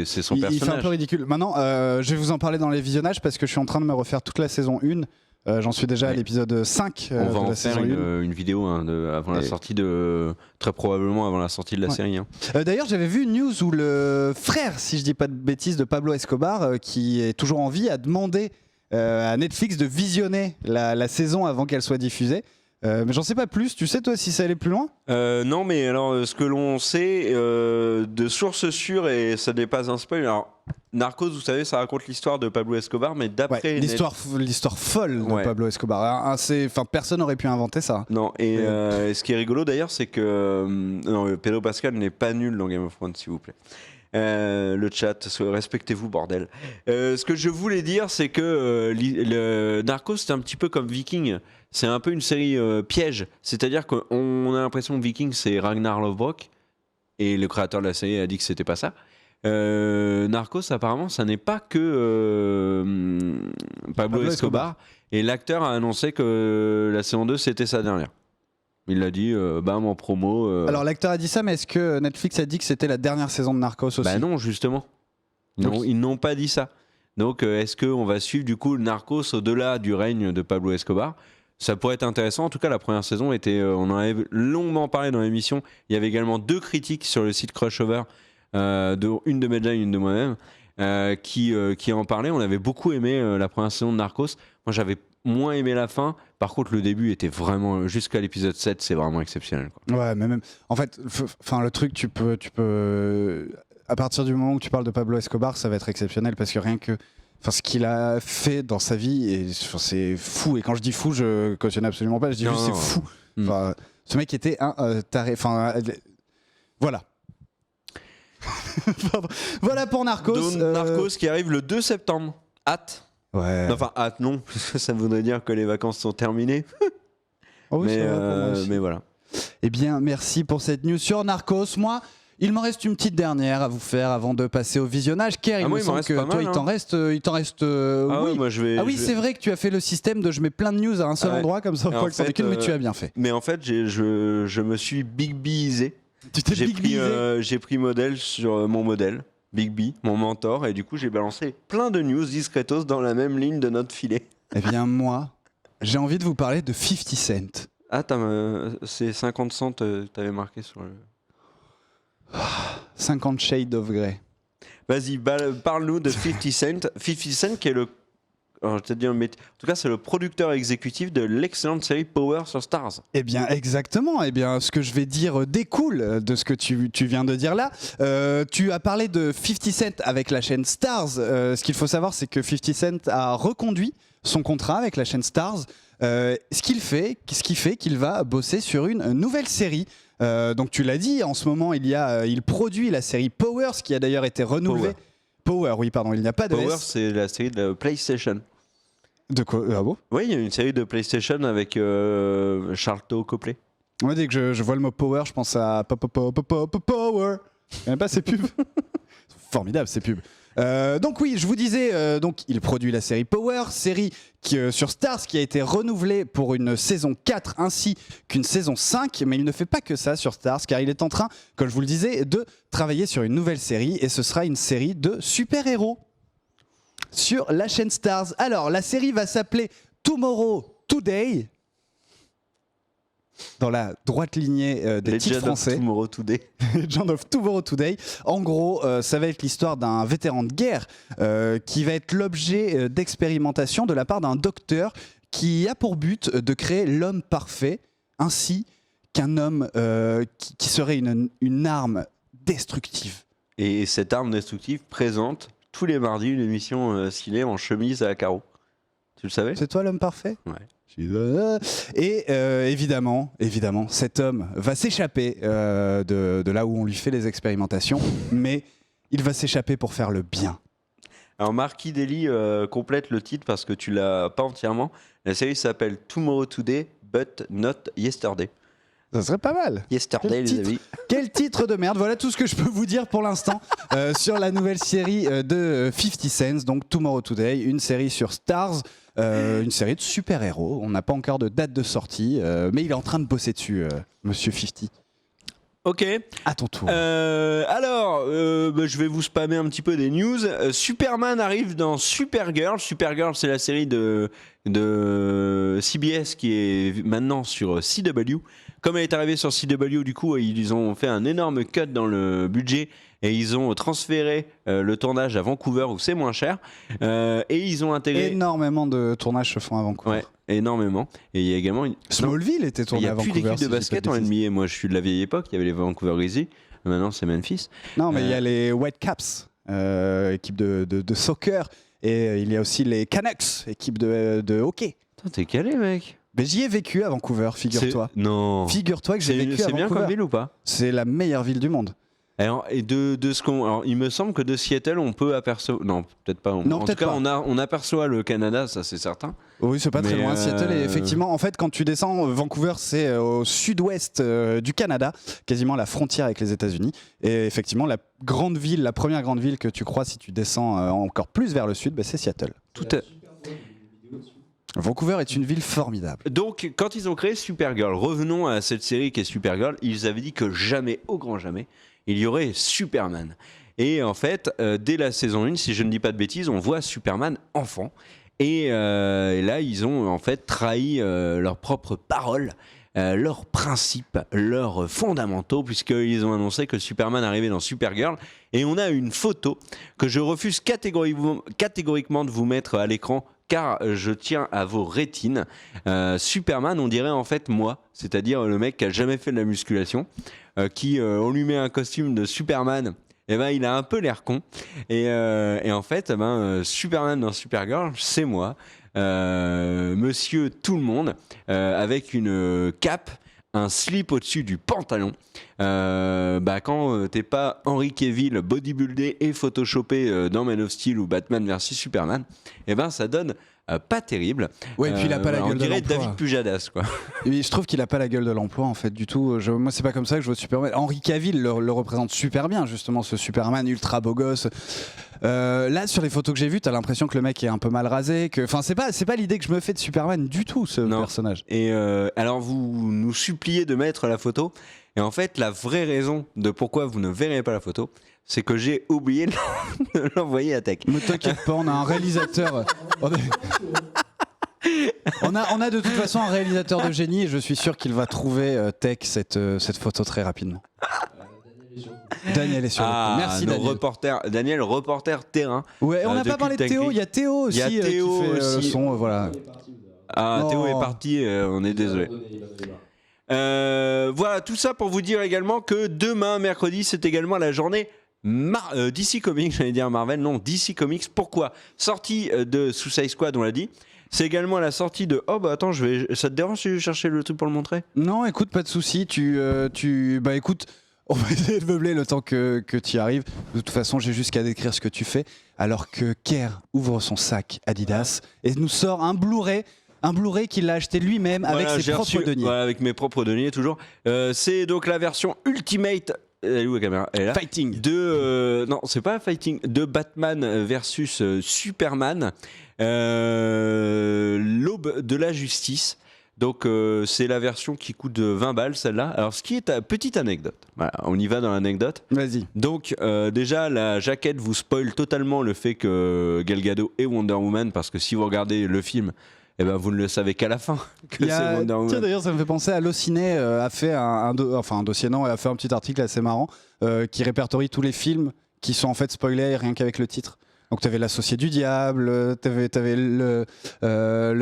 c'est son personnage.
Il fait un peu ridicule. Maintenant, je vais vous en parler dans les visionnages parce que je suis en train de me refaire toute la saison 1. J'en suis déjà à l'épisode 5
On va
de
en
la
faire
saison 1.
une vidéo avant la sortie très probablement avant la sortie de la série.
D'ailleurs, j'avais vu une news où le frère, si je dis pas de bêtises, de Pablo Escobar, qui est toujours en vie, a demandé à Netflix de visionner la saison avant qu'elle soit diffusée. Mais j'en sais pas plus. Tu sais toi si ça allait plus loin ?
Non, mais alors ce que l'on sait de sources sûres, et ça n'est pas un spoil. Alors Narcos, vous savez, ça raconte l'histoire de Pablo Escobar, mais d'après
l'histoire folle de Pablo Escobar. Personne n'aurait pu inventer ça.
Non. Et ce qui est rigolo d'ailleurs, c'est que Pedro Pascal n'est pas nul dans Game of Thrones, s'il vous plaît. Le chat, respectez-vous, bordel. Ce que je voulais dire, c'est que le Narcos, c'est un petit peu comme Viking. C'est un peu une série piège. C'est-à-dire qu'on a l'impression que Viking, c'est Ragnar Lothbrok. Et le créateur de la série a dit que c'était pas ça. Narcos, apparemment, ça n'est pas que Pablo Escobar. Et l'acteur a annoncé que la saison 2, c'était sa dernière. Il l'a dit, en promo.
Alors l'acteur a dit ça, mais est-ce que Netflix a dit que c'était la dernière saison de Narcos aussi ?
Bah non, justement. Non, ils n'ont pas dit ça. Donc est-ce qu'on va suivre du coup Narcos au-delà du règne de Pablo Escobar ? Ça pourrait être intéressant. En tout cas, la première saison était, on en avait longuement parlé dans l'émission. Il y avait également 2 critiques sur le site Crossover, une de Medja et une de moi-même, qui en parlaient. On avait beaucoup aimé la première saison de Narcos. Moi, j'avais moins aimé la fin. Par contre, le début était vraiment, jusqu'à l'épisode 7, c'est vraiment exceptionnel, quoi.
Ouais, mais même, en fait, le truc, tu peux, à partir du moment où tu parles de Pablo Escobar, ça va être exceptionnel parce que rien que, ce qu'il a fait dans sa vie, c'est fou. Et quand je dis fou, je cautionne absolument pas. Je dis juste c'est fou. Ce mec était un taré. Voilà. Voilà pour Narcos.
Narcos qui arrive le 2 septembre. Hâte.
Ouais.
Enfin, hâte non, parce que ça voudrait dire que les vacances sont terminées.
Oh oui,
mais voilà.
Eh bien, merci pour cette news sur Narcos. Moi, il m'en reste une petite dernière à vous faire avant de passer au visionnage. Kerr, il me semble que toi, il t'en reste.
Oui. Moi,
c'est vrai que tu as fait le système de je mets plein de news à un seul endroit, comme ça, Paul s'en occupe, mais tu as bien fait.
Mais en fait, je me suis Big Bisé.
Tu t'es Big Bisé ?
J'ai pris modèle sur mon modèle. Big B, mon mentor, et du coup j'ai balancé plein de news discretos dans la même ligne de notre filet.
Eh bien moi, j'ai envie de vous parler de 50 Cent.
Ah, c'est 50 cents, t'avais marqué sur le...
50 Shades of Grey.
Vas-y, parle-nous de 50 Cent. 50 Cent qui est en tout cas, c'est le producteur exécutif de l'excellente série Power sur Stars.
Eh bien, exactement. Eh bien, ce que je vais dire découle de ce que tu viens de dire là. Tu as parlé de 50 Cent avec la chaîne Stars. Ce qu'il faut savoir, c'est que 50 Cent a reconduit son contrat avec la chaîne Stars. Ce qui fait qu'il va bosser sur une nouvelle série. Donc, tu l'as dit, en ce moment, il produit la série Power, ce qui a d'ailleurs été renouvelé. Power, oui, pardon, il n'y a pas de
Power,
S.
c'est la série de PlayStation.
De quoi ? Ah bon ?
Oui, il y a une série de PlayStation avec Charlton Copley.
Moi, dès que je vois le mot Power, je pense à Power. Il n'y a pas ces pubs. Formidable ces pubs. Donc oui, je vous disais, il produit la série Power, série sur Stars qui a été renouvelée pour une saison 4 ainsi qu'une saison 5, mais il ne fait pas que ça sur Stars car il est en train, comme je vous le disais, de travailler sur une nouvelle série et ce sera une série de super-héros sur la chaîne Stars. Alors, la série va s'appeler Tomorrow Today, dans la droite lignée des titres français. Legend of Tomorrow Today. En gros, ça va être l'histoire d'un vétéran de guerre qui va être l'objet d'expérimentation de la part d'un docteur qui a pour but de créer l'homme parfait, ainsi qu'un homme qui serait une arme destructive.
Et cette arme destructive présente tous les mardis une émission ciné en chemise à carreaux. Tu le savais ?
C'est toi l'homme parfait ?
Ouais.
Et évidemment, cet homme va s'échapper de là où on lui fait les expérimentations, mais il va s'échapper pour faire le bien.
Alors Marquis Dely complète le titre parce que tu l'as pas entièrement. La série s'appelle Tomorrow Today, but not yesterday.
Ça serait pas mal.
Yesterday, les amis.
Quel titre de merde. Voilà tout ce que je peux vous dire pour l'instant sur la nouvelle série de 50 Cent, donc Tomorrow Today, une série sur Stars, une série de super-héros. On n'a pas encore de date de sortie, mais il est en train de bosser dessus, Monsieur 50.
Ok.
À ton tour.
Alors, je vais vous spammer un petit peu des news. Superman arrive dans Supergirl. Supergirl, c'est la série de CBS qui est maintenant sur CW. Comme elle est arrivée sur CW, du coup, ils ont fait un énorme cut dans le budget et ils ont transféré le tournage à Vancouver où c'est moins cher. Et ils ont intégré...
Énormément de tournages se font à Vancouver.
Ouais, énormément. Et il y a également...
Smallville était tourné à Vancouver.
Il n'y a plus d'équipe de basket en NBA. Moi, je suis de la vieille époque. Il y avait les Vancouver Grizzlies. Maintenant, c'est Memphis.
Non, mais il y a les Whitecaps, équipe de soccer. Et il y a aussi les Canucks, équipe de hockey.
Putain, t'es calé, mec.
Mais j'y ai vécu à Vancouver, figure-toi.
Non.
Figure-toi que j'ai vécu à Vancouver.
C'est bien comme ville ou pas?
C'est la meilleure ville du monde.
Alors, et de ce qu'on, alors, il me semble que de Seattle, on peut apercevoir. Non, peut-être pas.
Non,
en
peut-être
tout cas,
pas.
on aperçoit le Canada, ça c'est certain.
Oui, c'est pas très loin. Seattle, et effectivement, en fait, quand tu descends, Vancouver, c'est au sud-ouest du Canada, quasiment à la frontière avec les États-Unis. Et effectivement, la première grande ville que tu crois si tu descends encore plus vers le sud, bah, c'est Seattle. Vancouver est une ville formidable.
Donc, quand ils ont créé Supergirl, revenons à cette série qui est Supergirl, ils avaient dit que jamais, au grand jamais, il y aurait Superman. Et en fait, dès la saison 1, si je ne dis pas de bêtises, on voit Superman enfant. Et là, ils ont en fait trahi leurs propres paroles, leurs principes, leurs fondamentaux, puisqu'ils ont annoncé que Superman arrivait dans Supergirl. Et on a une photo que je refuse catégoriquement de vous mettre à l'écran, car je tiens à vos rétines. Superman, on dirait en fait moi, c'est-à-dire le mec qui a jamais fait de la musculation, qui, on lui met un costume de Superman, et ben il a un peu l'air con. Et en fait, Superman dans Supergirl, c'est moi, Monsieur Tout le Monde, avec une cape, un slip au-dessus du pantalon. Quand t'es pas Henry Cavill bodybuildé et photoshopé dans Man of Steel ou Batman vs Superman, et ben ça donne pas terrible.
Ouais, et puis il a pas la gueule de l'emploi.
On dirait David Pujadas, quoi.
Et je trouve qu'il a pas la gueule de l'emploi en fait du tout. Moi, c'est pas comme ça que je vois Superman. Henry Cavill le représente super bien justement, ce Superman ultra beau gosse. Là, sur les photos que j'ai vues, t'as l'impression que le mec est un peu mal rasé. Enfin, c'est pas l'idée que je me fais de Superman du tout, ce personnage.
Et alors, vous nous suppliez de mettre la photo. Et en fait, la vraie raison de pourquoi vous ne verrez pas la photo, c'est que j'ai oublié de l'envoyer à Tech.
Ne t'inquiète pas, on a un réalisateur. On a de toute façon un réalisateur de génie et je suis sûr qu'il va trouver Tech cette photo très rapidement. Daniel est sur le coup. Merci
Daniel. Reporter terrain.
Ouais, on n'a pas parlé de Théo. Il y a Théo aussi qui fait le son. Voilà.
Théo est parti. On est désolé. Voilà, tout ça pour vous dire également que demain, mercredi, c'est également la journée DC Comics, j'allais dire Marvel, non, DC Comics. Pourquoi? Sortie de Suicide Squad, on l'a dit. C'est également la sortie de... Oh bah attends, ça te dérange si je cherchais le truc pour le montrer? Non,
écoute, pas de souci. Bah écoute, on va essayer de meubler le temps que tu y arrives. De toute façon, j'ai juste qu'à décrire ce que tu fais. Alors que Kerr ouvre son sac Adidas et nous sort un Blu-ray. Un Blu-ray qu'il a acheté lui-même avec ses propres deniers.
Voilà, avec mes propres deniers toujours. C'est donc la version Ultimate. Elle est où la caméra? Elle est là.
Fighting.
Non, c'est pas Fighting. De Batman versus Superman. L'aube de la justice. Donc c'est la version qui coûte 20 balles celle-là. Alors ce qui est petite anecdote. Voilà, on y va dans l'anecdote.
Vas-y.
Donc déjà la jaquette vous spoil totalement le fait que Gal Gadot est Wonder Woman, parce que si vous regardez le film, eh ben vous ne le savez qu'à la fin que c'est Wonder Woman.
Tiens, d'ailleurs, ça me fait penser à Allociné a fait un dossier, non, a fait un petit article assez marrant qui répertorie tous les films qui sont en fait spoilés rien qu'avec le titre. Donc t'avais l'Associé du Diable, t'avais le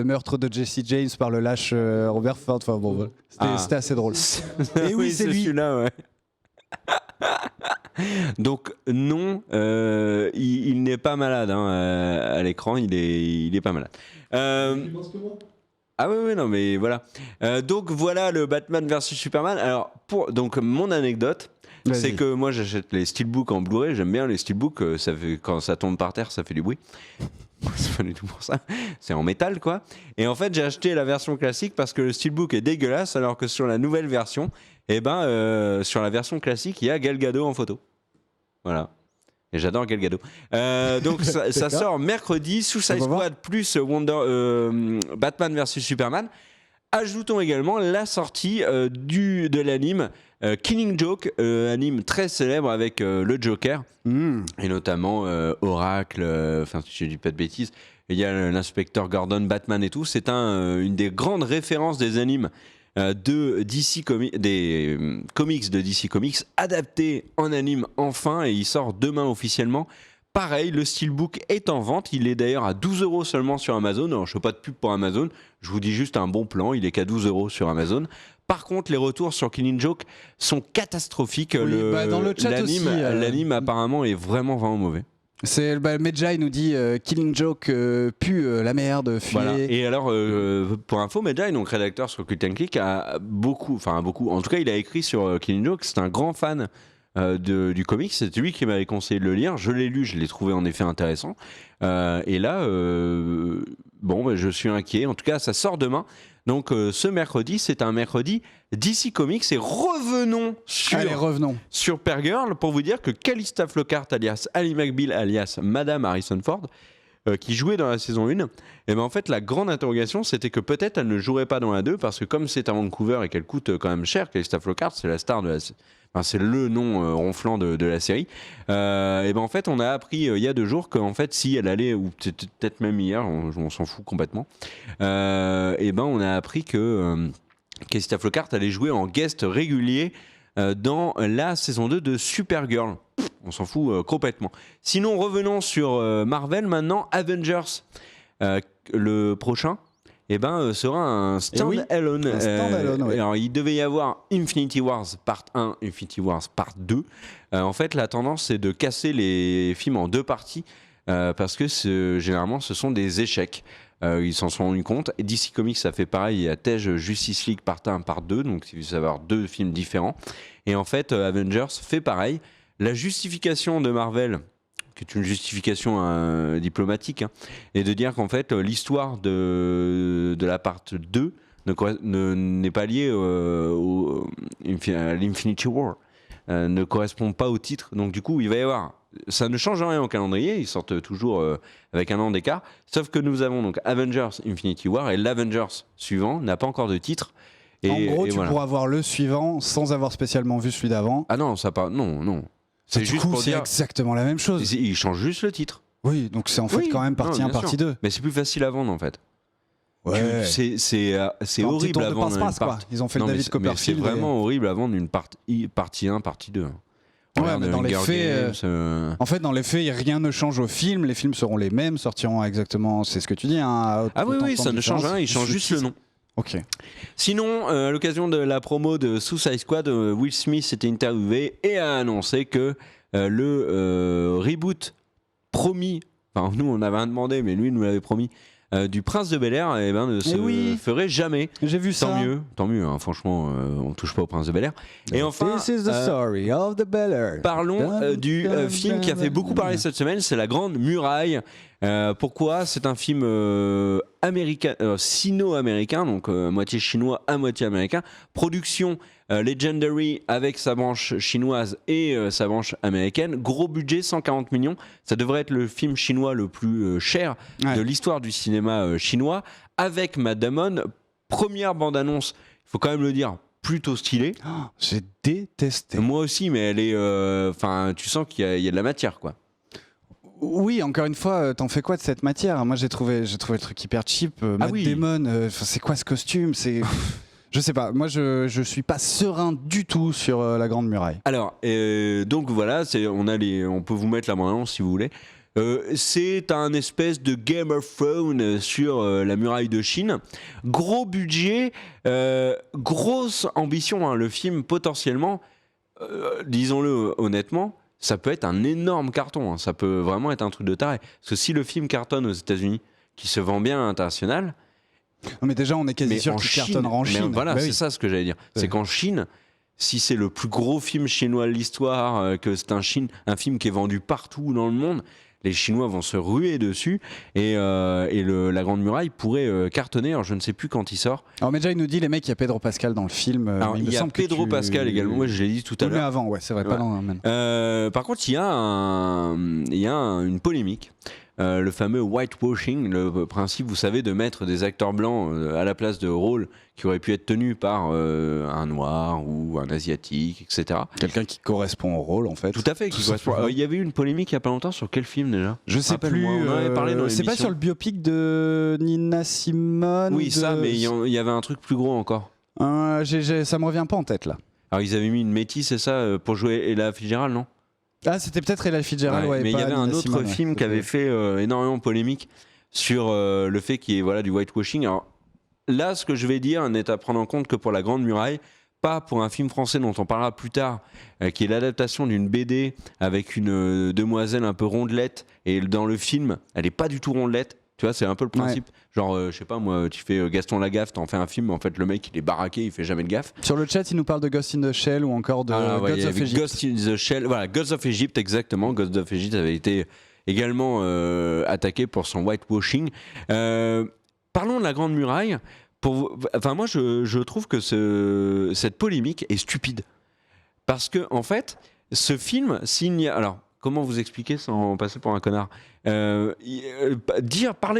meurtre de Jesse James par le lâche Robert Ford. Enfin bon, voilà. C'était assez drôle.
Et oui, c'est lui. Celui-là, ouais. Donc non, il n'est pas malade à l'écran, il est pas malade.
Tu penses que moi
Ah oui, non, mais voilà. Donc voilà le Batman vs Superman. Alors, donc mon anecdote, c'est que moi j'achète les steelbooks en Blu-ray. J'aime bien les steelbooks. Quand ça tombe par terre, ça fait du bruit. C'est pas du tout pour ça. C'est en métal, quoi. Et en fait, j'ai acheté la version classique parce que le steelbook est dégueulasse, alors que sur la nouvelle version, sur la version classique, il y a Gal Gadot en photo. Voilà. Et j'adore Gal Gadot. Donc ça sort mercredi, Suicide Squad plus Batman vs Superman. Ajoutons également la sortie de l'anime Killing Joke, anime très célèbre avec le Joker, et notamment Oracle, enfin si je dis pas de bêtises, il y a l'inspecteur Gordon, Batman et tout. C'est une des grandes références des animes de DC des comics de DC Comics adaptés en anime enfin, et il sort demain officiellement. Pareil, le steelbook est en vente, il est d'ailleurs à 12 € seulement sur Amazon. Alors je fais pas de pub pour Amazon, je vous dis juste un bon plan, il est qu'à 12 € sur Amazon. Par contre, les retours sur Killing Joke sont catastrophiques.
Dans le chat
l'anime apparemment est vraiment mauvais.
C'est Medjay nous dit Killing Joke pue la merde, fuyez.
Voilà. Et alors pour info, Medjay, donc rédacteur sur Cult & Click, a beaucoup, en tout cas il a écrit sur Killing Joke. C'est un grand fan du comics. C'est lui qui m'avait conseillé de le lire. Je l'ai lu, je l'ai trouvé en effet intéressant. Et là, je suis inquiet. En tout cas, ça sort demain. Donc ce mercredi, c'est un mercredi DC Comics, et revenons sur Supergirl pour vous dire que Calista Flockhart alias Ally McBeal alias Madame Harrison Ford, qui jouait dans la saison 1, et ben en fait la grande interrogation c'était que peut-être elle ne jouerait pas dans la 2 parce que comme c'est à Vancouver et qu'elle coûte quand même cher, Calista Flockhart c'est la star de la c'est le nom ronflant de la série. Et ben en fait, on a appris il y a 2 jours qu'en fait, si elle allait, ou peut-être même hier, on s'en fout complètement. Et ben on a appris que Calista Flockhart allait jouer en guest régulier dans la saison 2 de Supergirl. On s'en fout complètement. Sinon, revenons sur Marvel maintenant. Avengers, le prochain. Sera un stand-alone.
Oui.
Alors, il devait y avoir Infinity Wars Part 1, Infinity Wars Part 2. En fait, la tendance, c'est de casser les films en 2 parties parce que généralement, ce sont des échecs. Ils s'en sont rendus compte. Et DC Comics, ça fait pareil. Il y a Tej Justice League Part 1, Part 2. Donc, il va y avoir 2 films différents. Et en fait, Avengers fait pareil. La justification de Marvel, qui est une justification diplomatique, et de dire qu'en fait l'histoire de la part 2 n'est pas liée à l'Infinity War, ne correspond pas au titre. Donc du coup il va y avoir, ça ne change rien au calendrier, ils sortent toujours avec un an d'écart, sauf que nous avons donc Avengers Infinity War, et l'Avengers suivant n'a pas encore de titre.
En gros, tu pourras voir le suivant sans avoir spécialement vu celui d'avant.
Ah non, non.
C'est juste pour dire exactement la même chose.
Ils changent juste le titre.
Oui, donc c'est en fait quand même partie 1, partie 2.
Mais c'est plus facile à vendre en fait.
Ouais.
C'est horrible à vendre une partie.
Ils ont fait le David Copperfield.
C'est vraiment horrible à vendre une partie 1, partie 2.
Ouais, mais dans les faits, en fait, dans les faits, rien ne change au film. Les films seront les mêmes, sortiront exactement. C'est ce que tu dis.
Oui, ça ne change rien. Ils changent juste le nom.
Ok.
Sinon, à l'occasion de la promo de Suicide Squad, Will Smith s'était interviewé et a annoncé que le reboot promis, enfin nous on avait un demandé, mais lui nous l'avait promis, du Prince de Bel-Air ne se ferait jamais.
J'ai vu ça.
Tant mieux, franchement, on touche pas au Prince de Bel-Air. Et enfin,
This is the story of the Bel-Air.
Parlons du film qui a fait beaucoup parler cette semaine, c'est La Grande Muraille. Pourquoi ? C'est un film américain, sino-américain, donc moitié chinois à moitié américain. Production Legendary avec sa branche chinoise et sa branche américaine. Gros budget, 140 millions. Ça devrait être le film chinois le plus cher de l'histoire du cinéma chinois. Avec Matt Damon, première bande-annonce, il faut quand même le dire, plutôt stylée.
J'ai détesté.
Moi aussi, mais elle est... tu sens qu'il y a de la matière, quoi.
Oui, encore une fois, t'en fais quoi de cette matière ? Moi, j'ai trouvé le truc hyper cheap. Matt Damon, c'est quoi ce costume ? Je sais pas. Moi, je suis pas serein du tout sur La Grande Muraille.
Alors, donc voilà, on peut vous mettre la bande-annonce si vous voulez. C'est un espèce de Game of Thrones sur la muraille de Chine. Gros budget, grosse ambition. Le film, potentiellement, disons-le honnêtement, ça peut être un énorme carton. Ça peut vraiment être un truc de taré. Parce que si le film cartonne aux États-Unis, qui se vend bien à l'international,
Non, mais déjà, on est quasi sûr qu'il cartonnera en Chine.
Voilà, c'est ça ce que j'allais dire. C'est qu'en Chine, si c'est le plus gros film chinois de l'histoire, que c'est un film qui est vendu partout dans le monde, les Chinois vont se ruer dessus et la Grande Muraille pourrait cartonner. Alors je ne sais plus quand il sort.
Alors mais déjà il nous dit les mecs, il y a Pedro Pascal dans le film.
Alors, il y a Pedro Pascal également. Moi je l'ai dit tout à l'heure.
Mais avant, ouais, c'est vrai. Pas dans
par contre, il y a une polémique. Le fameux whitewashing, le principe, vous savez, de mettre des acteurs blancs à la place de rôles qui auraient pu être tenus par un noir ou un asiatique, etc.
Quelqu'un qui correspond au rôle, en fait.
Tout à fait. Il y avait eu une polémique il n'y a pas longtemps sur quel film déjà ?
Je sais plus.
On en avait parlé dans l'émission.
C'est pas sur le biopic de Nina Simone.
Oui, ça, mais il y avait un truc plus gros encore.
Ça me revient pas en tête là.
Alors ils avaient mis une métisse, c'est ça, pour jouer Ella Fitzgerald, non ?
Ah, c'était peut-être Ella Fitzgerald,
mais il y avait un autre film qui avait fait énormément polémique sur le fait qu'il y ait du whitewashing. Alors là, ce que je vais dire n'est à prendre en compte que pour La Grande Muraille, pas pour un film français dont on parlera plus tard, qui est l'adaptation d'une BD avec une demoiselle un peu rondelette, et dans le film, elle n'est pas du tout rondelette. Tu vois, c'est un peu le principe. Ouais. Genre, je sais pas, moi, tu fais Gaston Lagaffe, t'en fais un film, mais en fait, le mec, il est baraqué, il fait jamais de gaffe.
Sur le chat, il nous parle de Ghost in the Shell ou encore de Gods of Egypt.
Ghost in the Shell, voilà, Gods of Egypt, exactement. Gods of Egypt avait été également attaqué pour son whitewashing. Parlons de La Grande Muraille. Moi, je trouve que cette polémique est stupide. Parce que, en fait, ce film, s'il n'y a. Alors, comment vous expliquer sans passer pour un connard ? Parler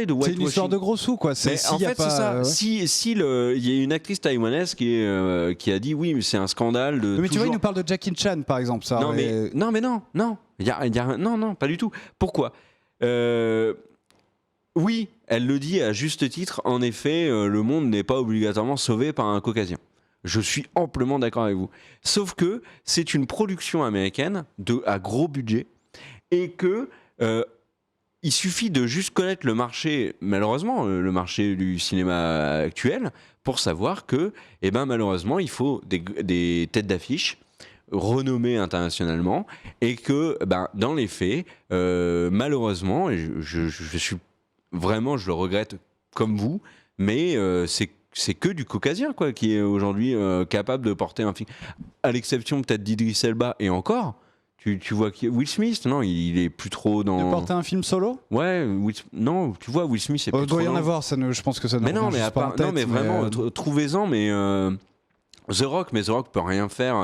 de whitewashing.
C'est une histoire de gros sous, quoi.
En fait, c'est ça. Il y a une actrice taïwanaise qui a dit oui, mais c'est un scandale de.
Mais tu vois, il nous parle de Jackie Chan, par exemple. Ça
non, non, pas du tout. Pourquoi ? Oui, elle le dit à juste titre. En effet, le monde n'est pas obligatoirement sauvé par un caucasien. Je suis amplement d'accord avec vous. Sauf que c'est une production américaine à gros budget et que il suffit de juste connaître le marché, malheureusement, le marché du cinéma actuel, pour savoir que, malheureusement, il faut des têtes d'affiche renommées internationalement et que, dans les faits, malheureusement, et je suis vraiment, je le regrette comme vous, mais c'est que du caucasien quoi, qui est aujourd'hui capable de porter un film. À l'exception peut-être d'Idris Elba et encore. Tu vois Will Smith, non, il est plus trop dans.
De porter un film solo ?
Ouais, non, tu vois Will Smith, c'est plus trop.
Il doit y en avoir, je pense que ça ne.
Mais non, mais à part, non, mais vraiment, trouvez-en, mais The Rock peut rien faire.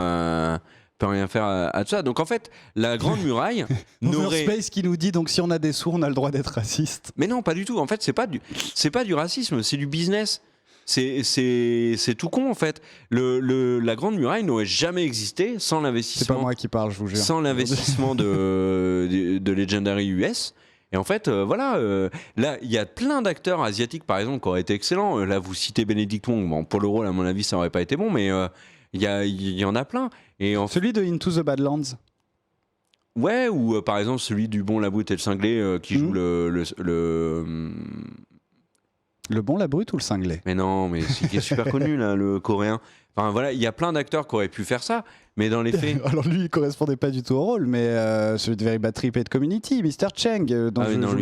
Peut rien faire à tout ça. Donc en fait, La Grande Muraille n'aurait.
Space qui nous dit donc si on a des sous, on a le droit d'être raciste.
Mais non, pas du tout. En fait, c'est pas du racisme, c'est du business. C'est tout con en fait. La Grande Muraille n'aurait jamais existé sans l'investissement.
C'est pas moi qui parle, je vous jure.
Sans l'investissement de Legendary US. Et en fait, là, il y a plein d'acteurs asiatiques, par exemple, qui auraient été excellents. Là, vous citez Benedict Wong. Bon, pour le rôle, à mon avis, ça aurait pas été bon, mais il y en a plein. Et
celui de Into the Badlands.
Ouais, ou par exemple celui du Bon, la Brute et le Cinglé qui joue
Le Bon, la Brute ou le Cinglé ?
Mais non, mais qui est super connu, là, le coréen. Enfin voilà, il y a plein d'acteurs qui auraient pu faire ça, mais dans les faits.
Alors lui, il correspondait pas du tout au rôle, mais celui de Very Bad Trip et de Community, Mr. Cheng, dont je joue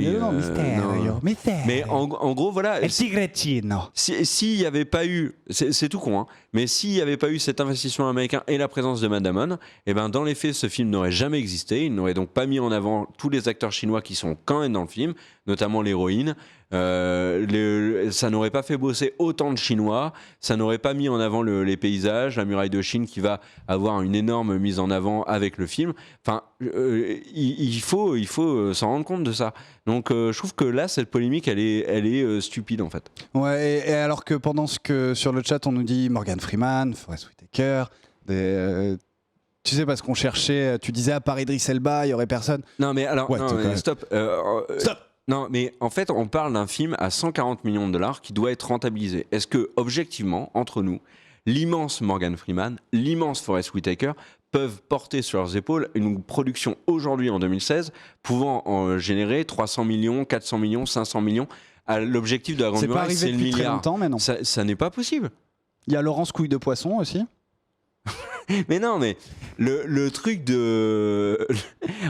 Mystère.
Mais en gros, voilà.
El Tigrettino.
S'il n'y avait pas eu, c'est tout con, hein, mais s'il n'y avait pas eu cet investissement américain et la présence de Matt Damon, dans les faits, ce film n'aurait jamais existé. Il n'aurait donc pas mis en avant tous les acteurs chinois qui sont quand même dans le film, notamment l'héroïne. Ça n'aurait pas fait bosser autant de Chinois, ça n'aurait pas mis en avant les paysages, la muraille de Chine qui va avoir une énorme mise en avant avec le film. Enfin, il faut s'en rendre compte de ça. Donc, je trouve que là, cette polémique, elle est stupide en fait.
Ouais, et alors que pendant sur le chat, on nous dit Morgan Freeman, Forest Whitaker, tu sais, parce qu'on cherchait, tu disais à part Idris Elba, il y aurait personne.
Non, mais alors, stop.
Stop.
Non, mais en fait, on parle d'un film à 140 millions de dollars qui doit être rentabilisé. Est-ce que, objectivement, entre nous, l'immense Morgan Freeman, l'immense Forest Whitaker peuvent porter sur leurs épaules une production aujourd'hui, en 2016, pouvant en générer 300 millions, 400 millions, 500 millions. L'objectif de La Grande Muraille, c'est le milliard.
Très longtemps, mais non.
Ça n'est pas possible.
Il y a Laurence Couille de Poisson aussi.
Mais non, mais le truc de...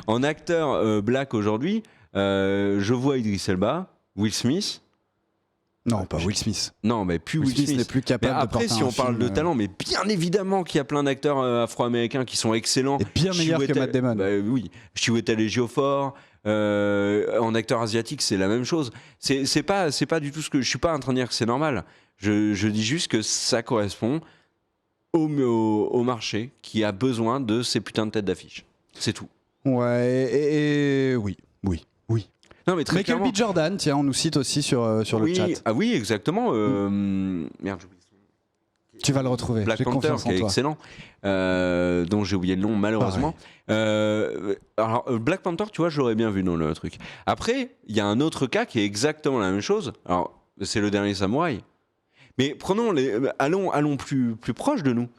en acteur black aujourd'hui... je vois Idris Elba, Will Smith,
Non, pas Will Smith.
Non, mais plus Will Smith
n'est plus capable
mais après,
de porter
si
un
on parle
film,
de talent, mais bien évidemment qu'il y a plein d'acteurs afro-américains qui sont excellents.
Et bien meilleurs que Matt Damon.
Bah, oui, Chiwetel Ejiofor. En acteur asiatique, c'est la même chose. C'est pas du tout ce que je suis pas en train de dire que c'est normal. Je dis juste que ça correspond au marché qui a besoin de ces putains de têtes d'affiche. C'est tout.
Ouais, et oui.
Non, mais très
Michael
clairement.
B. Jordan, tiens, on nous cite aussi sur le chat.
Ah oui, exactement. Merde, j'oublie.
Tu vas le retrouver.
Black
J'ai
Panther,
confiance en
qui est
toi.
excellent, dont j'ai oublié le nom malheureusement. Alors Black Panther, tu vois, je l'aurais bien vu dans le truc. Après, il y a un autre cas qui est exactement la même chose. Alors, c'est le dernier samouraï. Mais allons plus proche de nous.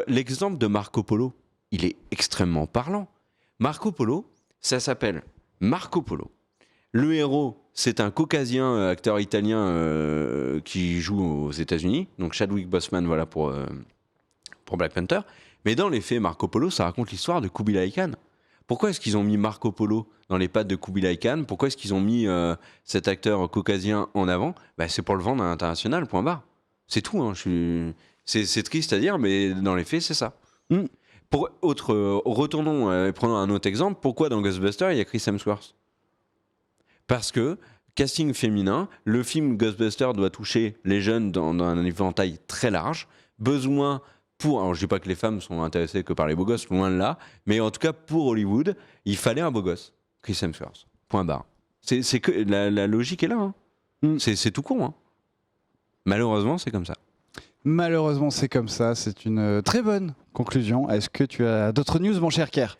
L'exemple de Marco Polo, il est extrêmement parlant. Marco Polo, ça s'appelle Marco Polo. Le héros, c'est un caucasien acteur italien qui joue aux États-Unis, donc Chadwick Boseman, voilà pour Black Panther. Mais dans les faits, Marco Polo, ça raconte l'histoire de Kublai Khan. Pourquoi est-ce qu'ils ont mis Marco Polo dans les pattes de Kublai Khan? Pourquoi est-ce qu'ils ont mis cet acteur caucasien en avant? C'est pour le vendre à l'international, point barre. C'est tout. Hein. C'est triste à dire, mais dans les faits, c'est ça. Retournons et prenons un autre exemple. Pourquoi dans Ghostbusters, il y a Chris Hemsworth? Parce que, casting féminin, le film Ghostbusters doit toucher les jeunes dans un éventail très large. Besoin alors je dis pas que les femmes sont intéressées que par les beaux gosses, loin de là, mais en tout cas pour Hollywood, il fallait un beau gosse, Chris Hemsworth, point barre. C'est que la logique est là, hein. C'est tout con, hein. Malheureusement, c'est comme ça.
Malheureusement, c'est comme ça. C'est une très bonne conclusion. Est-ce que tu as d'autres news, mon cher Kerr?